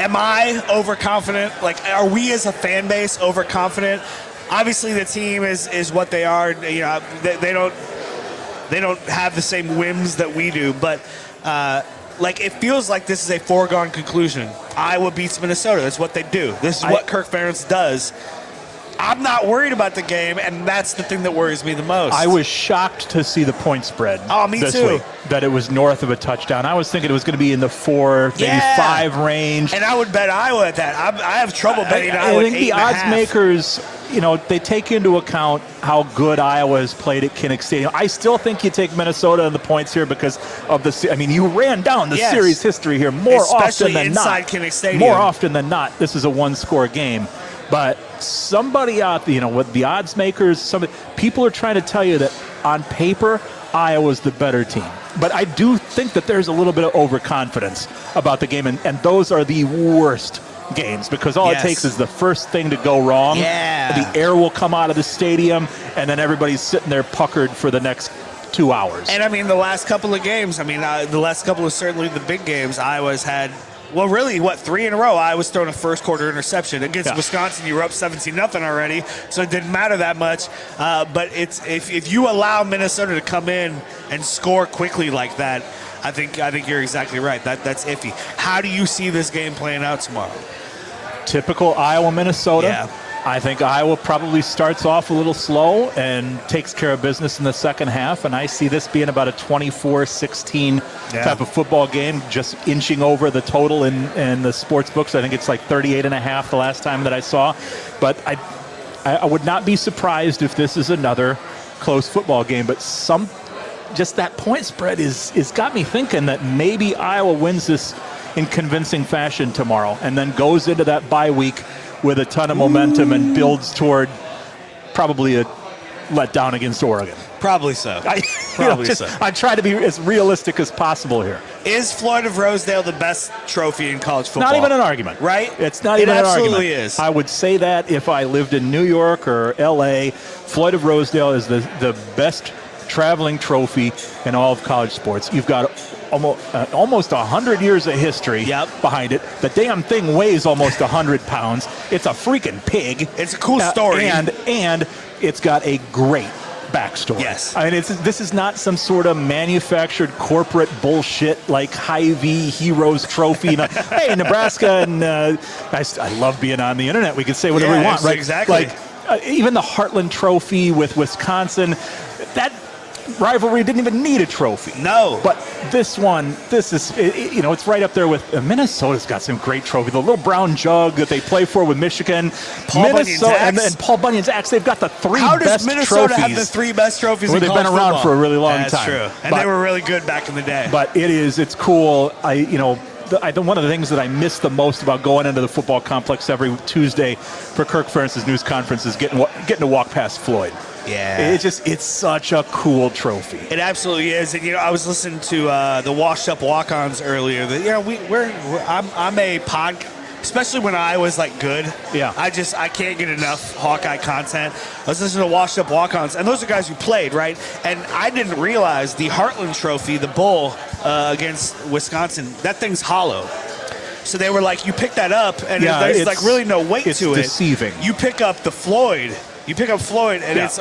Am I overconfident? Like, are we as a fan base overconfident? Obviously, the team is what they are. They don't have the same whims that we do. But it feels like this is a foregone conclusion. Iowa beats Minnesota. That's what they do. This is what Kirk Ferentz does. I'm not worried about the game, and that's the thing that worries me the most. I was shocked to see the point spread. Oh, me this too. Week, that it was north of a touchdown. I was thinking it was going to be in the 4, maybe 5 range. And I would bet Iowa at that. I have trouble betting Iowa. I think the odds makers, they take into account how good Iowa has played at Kinnick Stadium. I still think you take Minnesota and the points here because of you ran down the series history here especially often than inside not. Kinnick Stadium. More often than not, this is a one-score game. But somebody out there, with the odds makers, people are trying to tell you that on paper, Iowa's the better team. But I do think that there's a little bit of overconfidence about the game, and those are the worst games because all it takes is the first thing to go wrong. The air will come out of the stadium, and then everybody's sitting there puckered for the next 2 hours. And, the last couple of games, the last couple of certainly the big games, Iowa's had – 3 in a row. Iowa's thrown a first quarter interception against Wisconsin. You were up 17-0 already, so it didn't matter that much. But it's if you allow Minnesota to come in and score quickly like that, I think you're exactly right. That's iffy. How do you see this game playing out tomorrow? Typical Iowa, Minnesota. Yeah. I think Iowa probably starts off a little slow and takes care of business in the second half, and I see this being about a 24-16 type of football game, just inching over the total in the sports books. I think it's like 38.5 the last time that I saw. But I would not be surprised if this is another close football game, but just that point spread is got me thinking that maybe Iowa wins this in convincing fashion tomorrow and then goes into that bye week with a ton of momentum and builds toward probably a letdown against Oregon. Probably so. I try to be as realistic as possible here. Is Floyd of Rosedale the best trophy in college football? Not even an argument. Right? It's not even an argument. It absolutely is. I would say that if I lived in New York or L.A., Floyd of Rosedale is the best traveling trophy in all of college sports. You've got almost 100 years of history behind it. The damn thing weighs almost 100 pounds. It's a freaking pig. It's a cool story. And it's got a great backstory. Yes. This is not some sort of manufactured corporate bullshit like Hy-Vee Heroes Trophy. Hey, Nebraska, and I love being on the internet. We can say whatever we want, right? Exactly. Even the Heartland Trophy with Wisconsin, that rivalry didn't even need a trophy. No. But this is, it's right up there with Minnesota's got some great trophy. The little brown jug that they play for with Michigan. Paul Bunyan's axe. And Paul Bunyan's axe. They've got the 3 How best does Minnesota trophies. have the 3 best trophies Well, in college they've been around football? for a really long time. That's true. And they were really good back in the day. But it's cool. One of the things that I miss the most about going into the football complex every Tuesday for Kirk Ferentz's news conference is getting to walk past Floyd. Yeah. It's such a cool trophy. It absolutely is. And I was listening to the Washed Up Walk-Ons earlier. I'm a podcast, especially when I was good. Yeah. I can't get enough Hawkeye content. I was listening to Washed Up Walk-Ons, and those are guys who played, right? And I didn't realize the Heartland Trophy, the bowl against Wisconsin, that thing's hollow. So they were like, you pick that up, and there's really no weight to it. It's deceiving. You pick up the Floyd. And it's,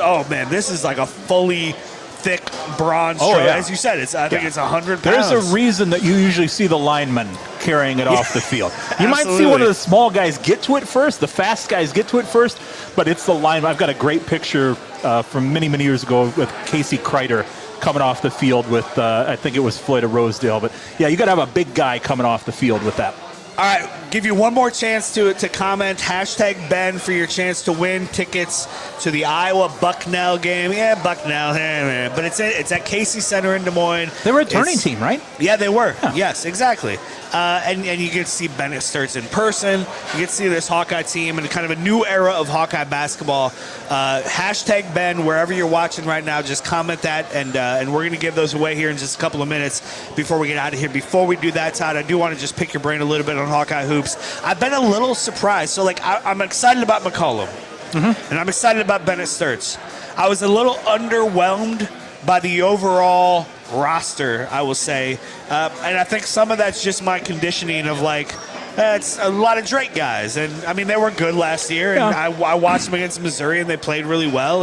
this is like a fully thick bronze trophy. As you said, I think it's 100 pounds. There's a reason that you usually see the linemen carrying it off the field. You might see one of the small guys get to it first, the fast guys get to it first, but it's the lineman. I've got a great picture from many, many years ago with Casey Kreiter coming off the field with, I think it was Floyd of Rosedale. But, you got to have a big guy coming off the field with that. All right, give you one more chance to comment. Hashtag Ben for your chance to win tickets to the Iowa Bucknell game. Yeah, Bucknell, but it's at Casey Center in Des Moines. They were a turning team, right? Yeah, they were. Yeah. Yes, exactly. And you get to see Bennett Sturts in person. You get to see this Hawkeye team and kind of a new era of Hawkeye basketball. Hashtag Ben wherever you're watching right now. Just comment that, and we're going to give those away here in just a couple of minutes before we get out of here. Before we do that, Todd, I do want to just pick your brain a little bit on Hawkeye hoops. I've been a little surprised. So, I'm excited about McCollum, and I'm excited about Bennett Sturts. I was a little underwhelmed by the overall roster, I will say. And I think some of that's just my conditioning of it's a lot of Drake guys. And, I mean, they were good last year, and I watched them against Missouri, and they played really well.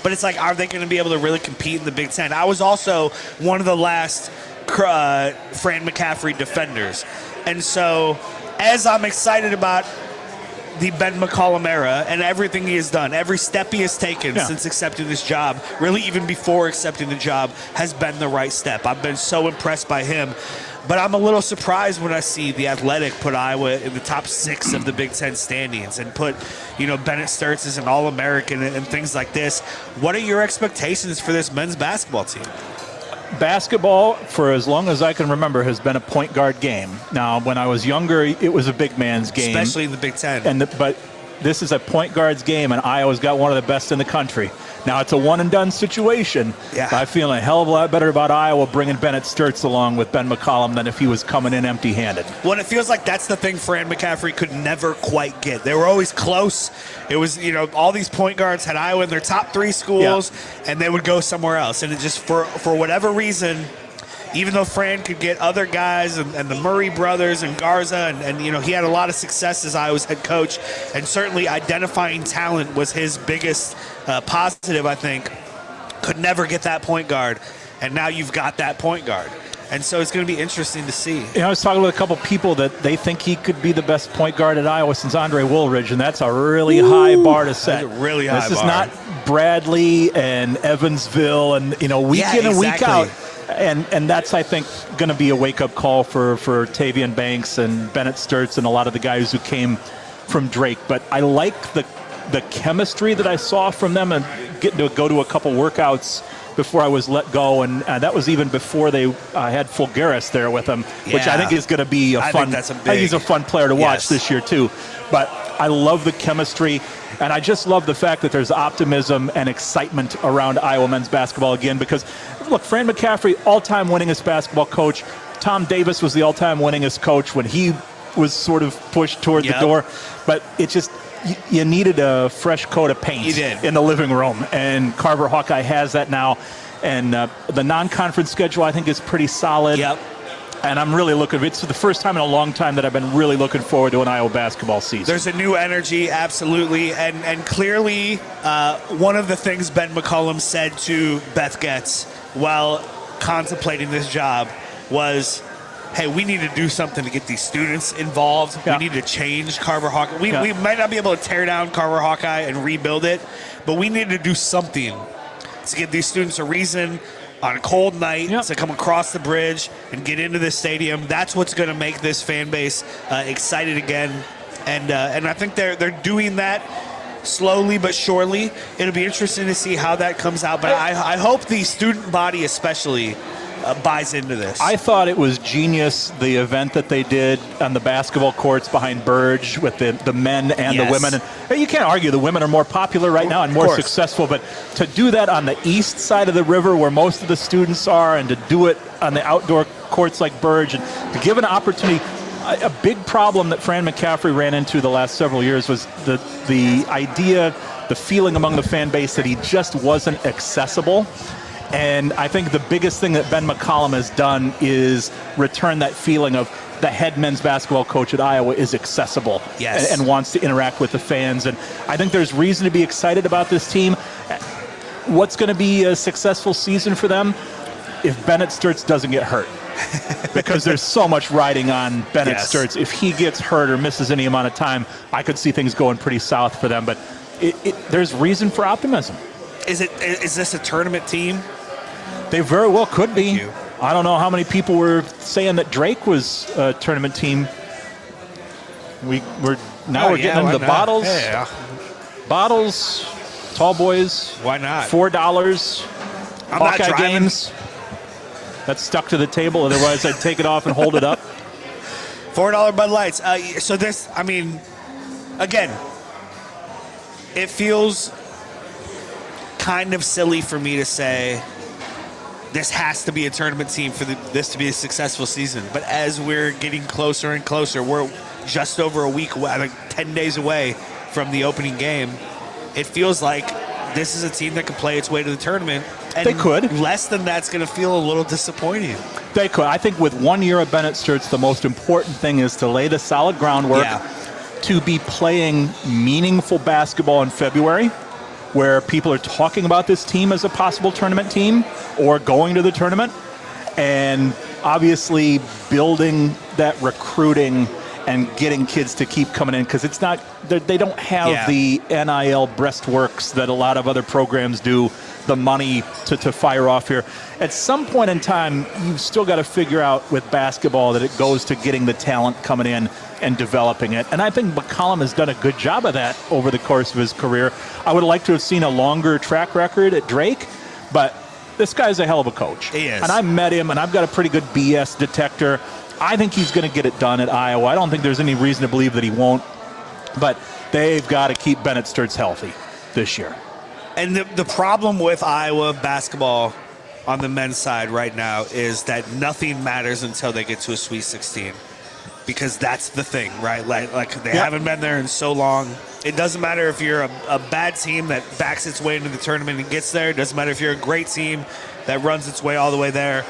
But it's are they going to be able to really compete in the Big Ten? I was also one of the last Fran McCaffrey defenders. And so, as I'm excited about the Ben McCollum era and everything he has done, every step he has taken since accepting this job, really even before accepting the job, has been the right step. I've been so impressed by him. But I'm a little surprised when I see the Athletic put Iowa in the top 6 of the Big Ten standings and put, Bennett Sturts as an All-American and things like this. What are your expectations for this men's basketball team? Basketball, for as long as I can remember, has been a point guard game. Now, when I was younger, it was a big man's game. Especially in the Big Ten. But this is a point guard's game, and Iowa's got one of the best in the country. Now, it's a one-and-done situation. Yeah. I feel a hell of a lot better about Iowa bringing Bennett Sturts along with Ben McCollum than if he was coming in empty-handed. Well, it feels like that's the thing Fran McCaffrey could never quite get. They were always close. It was, all these point guards had Iowa in their top 3 schools, and they would go somewhere else. And it just, for whatever reason, even though Fran could get other guys and the Murray brothers and Garza, and he had a lot of success as Iowa's head coach, and certainly identifying talent was his biggest positive, I think, could never get that point guard. And now you've got that point guard. And so it's going to be interesting to see. I was talking with a couple people that they think he could be the best point guard at Iowa since Andre Woolridge, and that's a really high bar to set. That's a really high bar. This is not Bradley and Evansville and, week in and week out. And that's, I think, going to be a wake-up call for Tavian Banks and Bennett Sturts and a lot of the guys who came from Drake. But I like the chemistry that I saw from them and getting to go to a couple workouts before I was let go. And that was even before they had Fulgaris there with them, which I think is going to be I think he's a fun player to watch this year, too. But I love the chemistry. And I just love the fact that there's optimism and excitement around Iowa men's basketball again because, look, Fran McCaffrey, all-time winningest basketball coach. Tom Davis was the all-time winningest coach when he was sort of pushed toward the door. But it just, you needed a fresh coat of paint in the living room. And Carver Hawkeye has that now. And the non-conference schedule, I think, is pretty solid. Yep. And I'm really it's the first time in a long time that I've been really looking forward to an Iowa basketball season. There's a new energy, absolutely. And clearly, one of the things Ben McCollum said to Beth Getz while contemplating this job was, hey, we need to do something to get these students involved. Yeah. We need to change Carver Hawkeye. We might not be able to tear down Carver Hawkeye and rebuild it, but we need to do something to give these students a reason on a cold night to come across the bridge and get into this stadium. That's what's going to make this fan base excited again. And I think they're doing that slowly but surely. It'll be interesting to see how that comes out. But I hope the student body especially buys into this. I thought it was genius, the event that they did on the basketball courts behind Burge with the men and the women. And you can't argue the women are more popular right now and more successful, but to do that on the east side of the river where most of the students are and to do it on the outdoor courts like Burge and to give an opportunity. A big problem that Fran McCaffrey ran into the last several years was the idea, the feeling among the fan base that he just wasn't accessible. And I think the biggest thing that Ben McCollum has done is return that feeling of the head men's basketball coach at Iowa is accessible and wants to interact with the fans. And I think there's reason to be excited about this team. What's going to be a successful season for them if Bennett Sturts doesn't get hurt? Because there's so much riding on Bennett Sturts. If he gets hurt or misses any amount of time, I could see things going pretty south for them. But there's reason for optimism. Is this a tournament team? They very well could be. I don't know how many people were saying that Drake was a tournament team We're Oh, getting into why the not? bottles. Yeah. Bottles, tall boys. Why not? $4. I'm not Hawkeye driving. games. That's stuck to the table. Otherwise, I'd take it off and hold it up. $4 Bud Lights. So this, again, it feels kind of silly for me to say this has to be a tournament team for this to be a successful season. But as we're getting closer and closer, we're just over a week away, 10 days away from the opening game. It feels like this is a team that can play its way to the tournament. And They could. Less than that's going to feel a little disappointing. They could. I think with 1 year of Bennett Sturts, the most important thing is to lay the solid groundwork to be playing meaningful basketball in February, where people are talking about this team as a possible tournament team or going to the tournament, and obviously building that recruiting and getting kids to keep coming in, because it's not, they don't have the NIL breastworks that a lot of other programs do, the money to fire off here. At some point in time, you've still got to figure out with basketball that it goes to getting the talent coming in and developing it. And I think McCollum has done a good job of that over the course of his career. I would like to have seen a longer track record at Drake, but this guy's a hell of a coach. He is. And I met him, and I've got a pretty good BS detector. I think he's going to get it done at Iowa. I don't think there's any reason to believe that he won't. But they've got to keep Bennett Sturts healthy this year. And the problem with Iowa basketball on the men's side right now is that nothing matters until they get to a Sweet 16. Because that's the thing, right? Like they haven't been there in so long. It doesn't matter if you're a bad team that backs its way into the tournament and gets there. It doesn't matter if you're a great team that runs its way all the way there.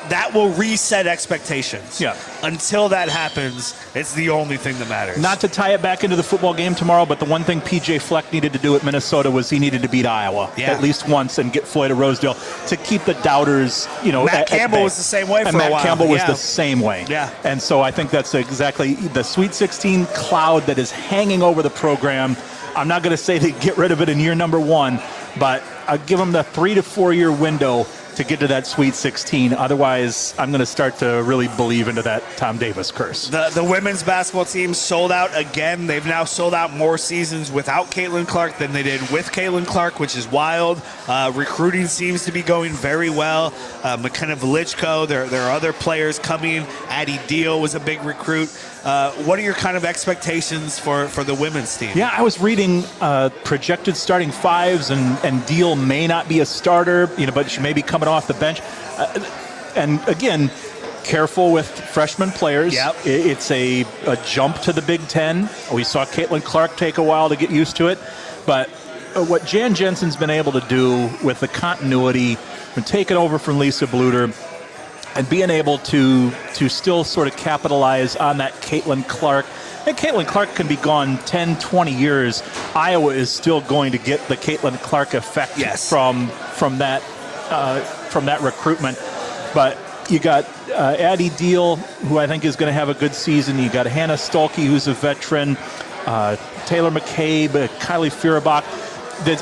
That will reset expectations. Yeah. Until that happens, it's the only thing that matters. Not to tie it back into the football game tomorrow, but the one thing P.J. Fleck needed to do at Minnesota was he needed to beat Iowa at least once and get Floyd to Rosedale to keep the doubters, Matt Campbell was the same way for a while. Matt Campbell was the same way. Yeah. And so I think that's exactly the Sweet 16 cloud that is hanging over the program. I'm not going to say they get rid of it in year number one, but I'll give them the 3 to 4 year window to get to that Sweet 16. Otherwise, I'm going to start to really believe into that Tom Davis curse. The women's basketball team sold out again. They've now sold out more seasons without Caitlin Clark than they did with Caitlin Clark, which is wild. Recruiting seems to be going very well. McKenna Velichko, there are other players coming. Addie Deal was a big recruit. What are your kind of expectations for the women's team? Yeah, I was reading projected starting fives, and Deal may not be a starter, but she may be coming off the bench. And again, careful with freshman players. Yep. It's a jump to the Big Ten. We saw Caitlin Clark take a while to get used to it. But what Jan Jensen's been able to do with the continuity, from taking over from Lisa Bluter, and being able to still sort of capitalize on that Caitlin Clark. And Caitlin Clark can be gone 10, 20 years. Iowa is still going to get the Caitlin Clark effect from that recruitment. But you got Addie Deal, who I think is going to have a good season. You got Hannah Stolke, who's a veteran. Taylor McCabe, Kylie Fierabach.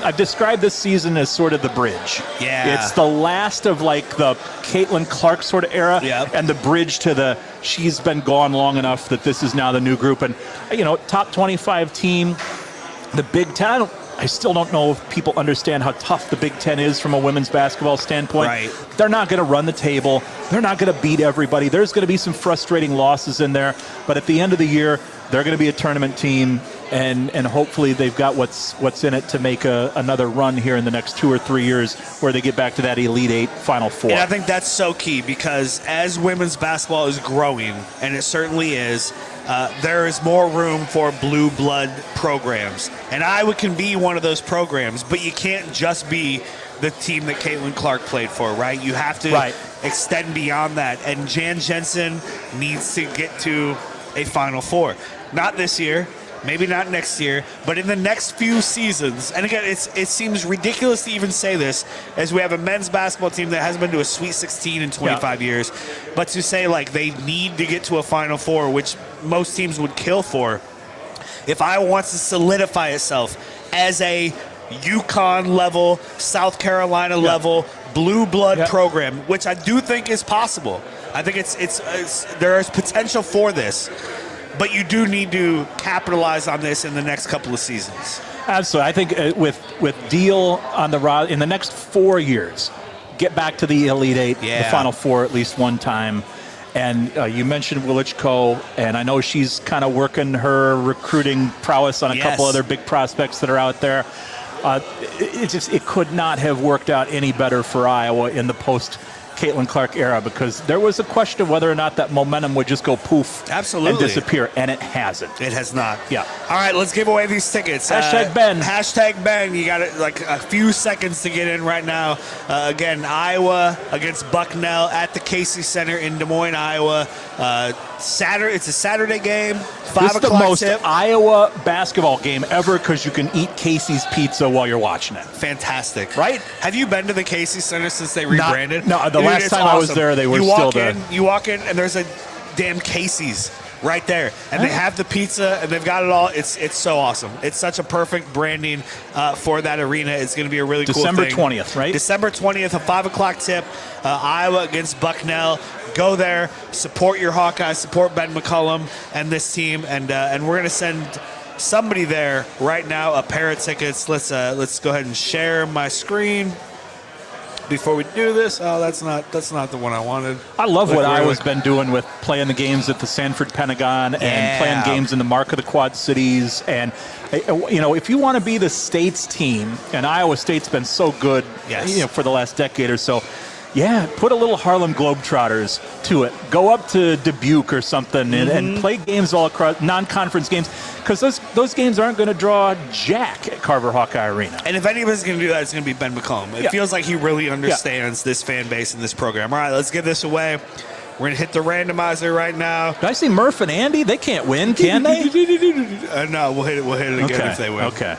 I've described this season as sort of the bridge. Yeah. It's the last of like the Caitlin Clark sort of era, and the bridge to she's been gone long enough that this is now the new group. And, top 25 team, the Big Ten. I still don't know if people understand how tough the Big Ten is from a women's basketball standpoint. Right. They're not going to run the table. They're not going to beat everybody. There's going to be some frustrating losses in there. But at the end of the year, they're going to be a tournament team, and hopefully they've got what's in it to make another run here in the next 2 or 3 years where they get back to that Elite Eight, Final Four. And I think that's so key, because as women's basketball is growing, and it certainly is, there is more room for blue blood programs. And Iowa can be one of those programs, but you can't just be the team that Caitlin Clark played for, right? You have to extend beyond that. And Jan Jensen needs to get to a Final Four. Not this year, maybe not next year, but in the next few seasons. And again, it seems ridiculous to even say this, as we have a men's basketball team that hasn't been to a Sweet 16 in 25 years. But to say, like, they need to get to a Final Four, which most teams would kill for, if Iowa wants to solidify itself as a UConn level, South Carolina level, blue blood program, which I do think is possible. I think it's there is potential for this. but you do need to capitalize on this in the next couple of seasons. Absolutely. I think with Deal on the in the next 4 years, get back to the Elite Eight, the Final Four at least one time. And you mentioned Willichko, and I know she's kind of working her recruiting prowess on a couple other big prospects that are out there. It could not have worked out any better for Iowa in the post-Caitlin Clark era, because there was a question of whether or not that momentum would just go poof and disappear, and it hasn't. It has not. Yeah. All right, let's give away these tickets. Hashtag Ben. Hashtag Ben. You got like a few seconds to get in right now. Again, Iowa against Bucknell at the Casey Center in Des Moines, Iowa. It's a Saturday game. 5 o'clock the most tip. Iowa basketball game ever, because you can eat Casey's pizza while you're watching it. Fantastic. Right? Have you been to the Casey Center since they rebranded? No, the last time I was there, they were still there. You walk in, and there's a damn Casey's right there, and they have the pizza, and they've got it all. It's so awesome. It's such a perfect branding for that arena. It's going to be a really December cool thing. 20th, right? December 20th, a 5 o'clock tip. Iowa against Bucknell. Go there, support your Hawkeyes, support Ben McCullum and this team, and we're going to send somebody there right now a pair of tickets. Let's go ahead and share my screen before we do this. Oh, that's not the one I wanted. I love what Iowa's been doing with playing the games at the Sanford Pentagon and playing games in the Mark of the Quad Cities. And, if you want to be the state's team, and Iowa State's been so good for the last decade or so, put a little Harlem Globetrotters to it. Go up to Dubuque or something and play games all across, non-conference games, because those games aren't going to draw jack at Carver Hawkeye Arena. And if anybody's going to do that, it's going to be Ben McCullum. It feels like he really understands this fan base and this program. All right, let's give this away. We're going to hit the randomizer right now. Did I see Murph and Andy? They can't win, can they? No, we'll hit it again if they win. Okay.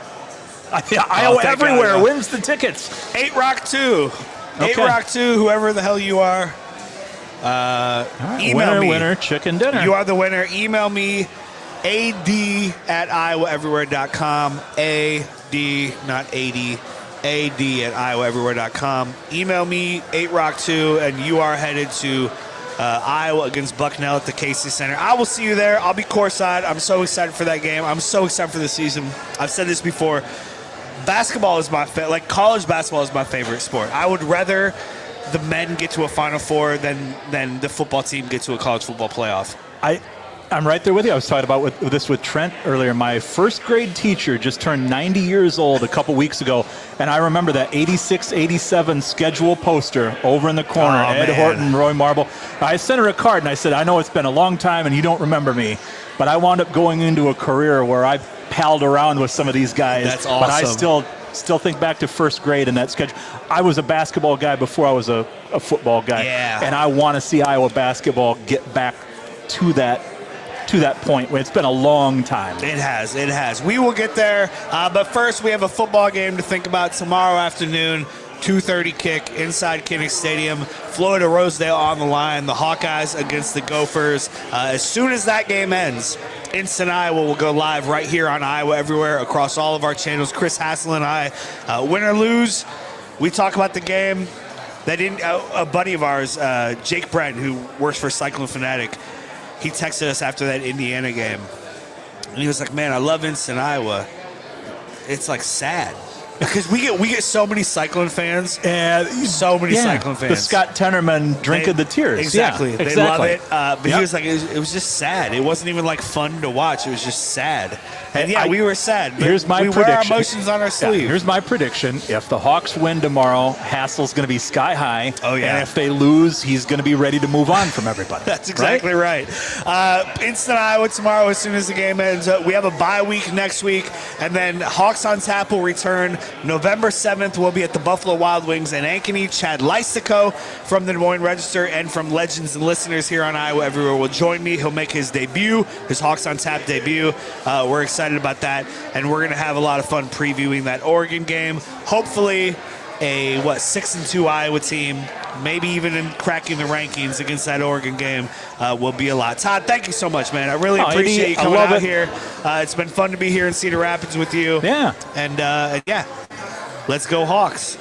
Iowa everywhere wins the tickets. 8 Rock 2. 8 Rock 2, whoever the hell you are. Email me. Winner, chicken dinner. You are the winner. Email me, ad@iowaeverywhere.com. AD, not AD. ad@iowaeverywhere.com. Email me, 8 Rock 2, and you are headed to Iowa against Bucknell at the Casey Center. I will see you there. I'll be courtside. I'm so excited for that game. I'm so excited for the season. I've said this before. Basketball is college basketball is my favorite sport. I would rather the men get to a Final Four than the football team get to a college football playoff. I'm right there with you. I was talking about this with Trent earlier. My first grade teacher just turned 90 years old a couple weeks ago, and I remember that 86-87 schedule poster over in the corner, Ed Horton, Roy Marble. I sent her a card, and I said, I know it's been a long time, and you don't remember me, but I wound up going into a career where I palled around with some of these guys. That's awesome. But I still think back to first grade and that schedule. I was a basketball guy before I was a football guy, and I want to see Iowa basketball get back to that point where it's been a long time. It has. We will get there. But first, we have a football game to think about tomorrow afternoon. 2:30 kick inside Kinnick Stadium. Florida Rosedale on the line. The Hawkeyes against the Gophers. As soon as that game ends, Instant Iowa will go live right here on Iowa Everywhere across all of our channels. Chris Hassel and I, win or lose, we talk about the game. A buddy of ours, Jake Brent, who works for Cyclone Fanatic, he texted us after that Indiana game, and he was like, "Man, I love Instant Iowa. It's like sad because we get so many Cyclone fans, Cyclone fans. The Scott Tenorman drink of the tears. Exactly, Yeah, they exactly. love it. But he was like, it was just sad. It wasn't even like fun to watch. It was just sad. And we were sad. But here's my we prediction. wear our emotions on our sleeve. Here's my prediction: if the Hawks win tomorrow, Hassel's going to be sky high. Oh yeah. And if they lose, he's going to be ready to move on from everybody. That's exactly right. Instant Iowa tomorrow as soon as the game ends. We have a bye week next week, and then Hawks on Tap will return November 7th. We'll be at the Buffalo Wild Wings in Ankeny. Chad Lysico from the Des Moines Register and from Legends and Listeners here on Iowa Everywhere will join me. He'll make his debut, his Hawks on Tap debut. We're excited about that, and we're going to have a lot of fun previewing that Oregon game. Hopefully a 6-2 Iowa team, maybe even in cracking the rankings against that Oregon game, will be a lot. Todd, thank you so much, man. I really appreciate you coming out here. It's been fun to be here in Cedar Rapids with you. Yeah. And let's go Hawks.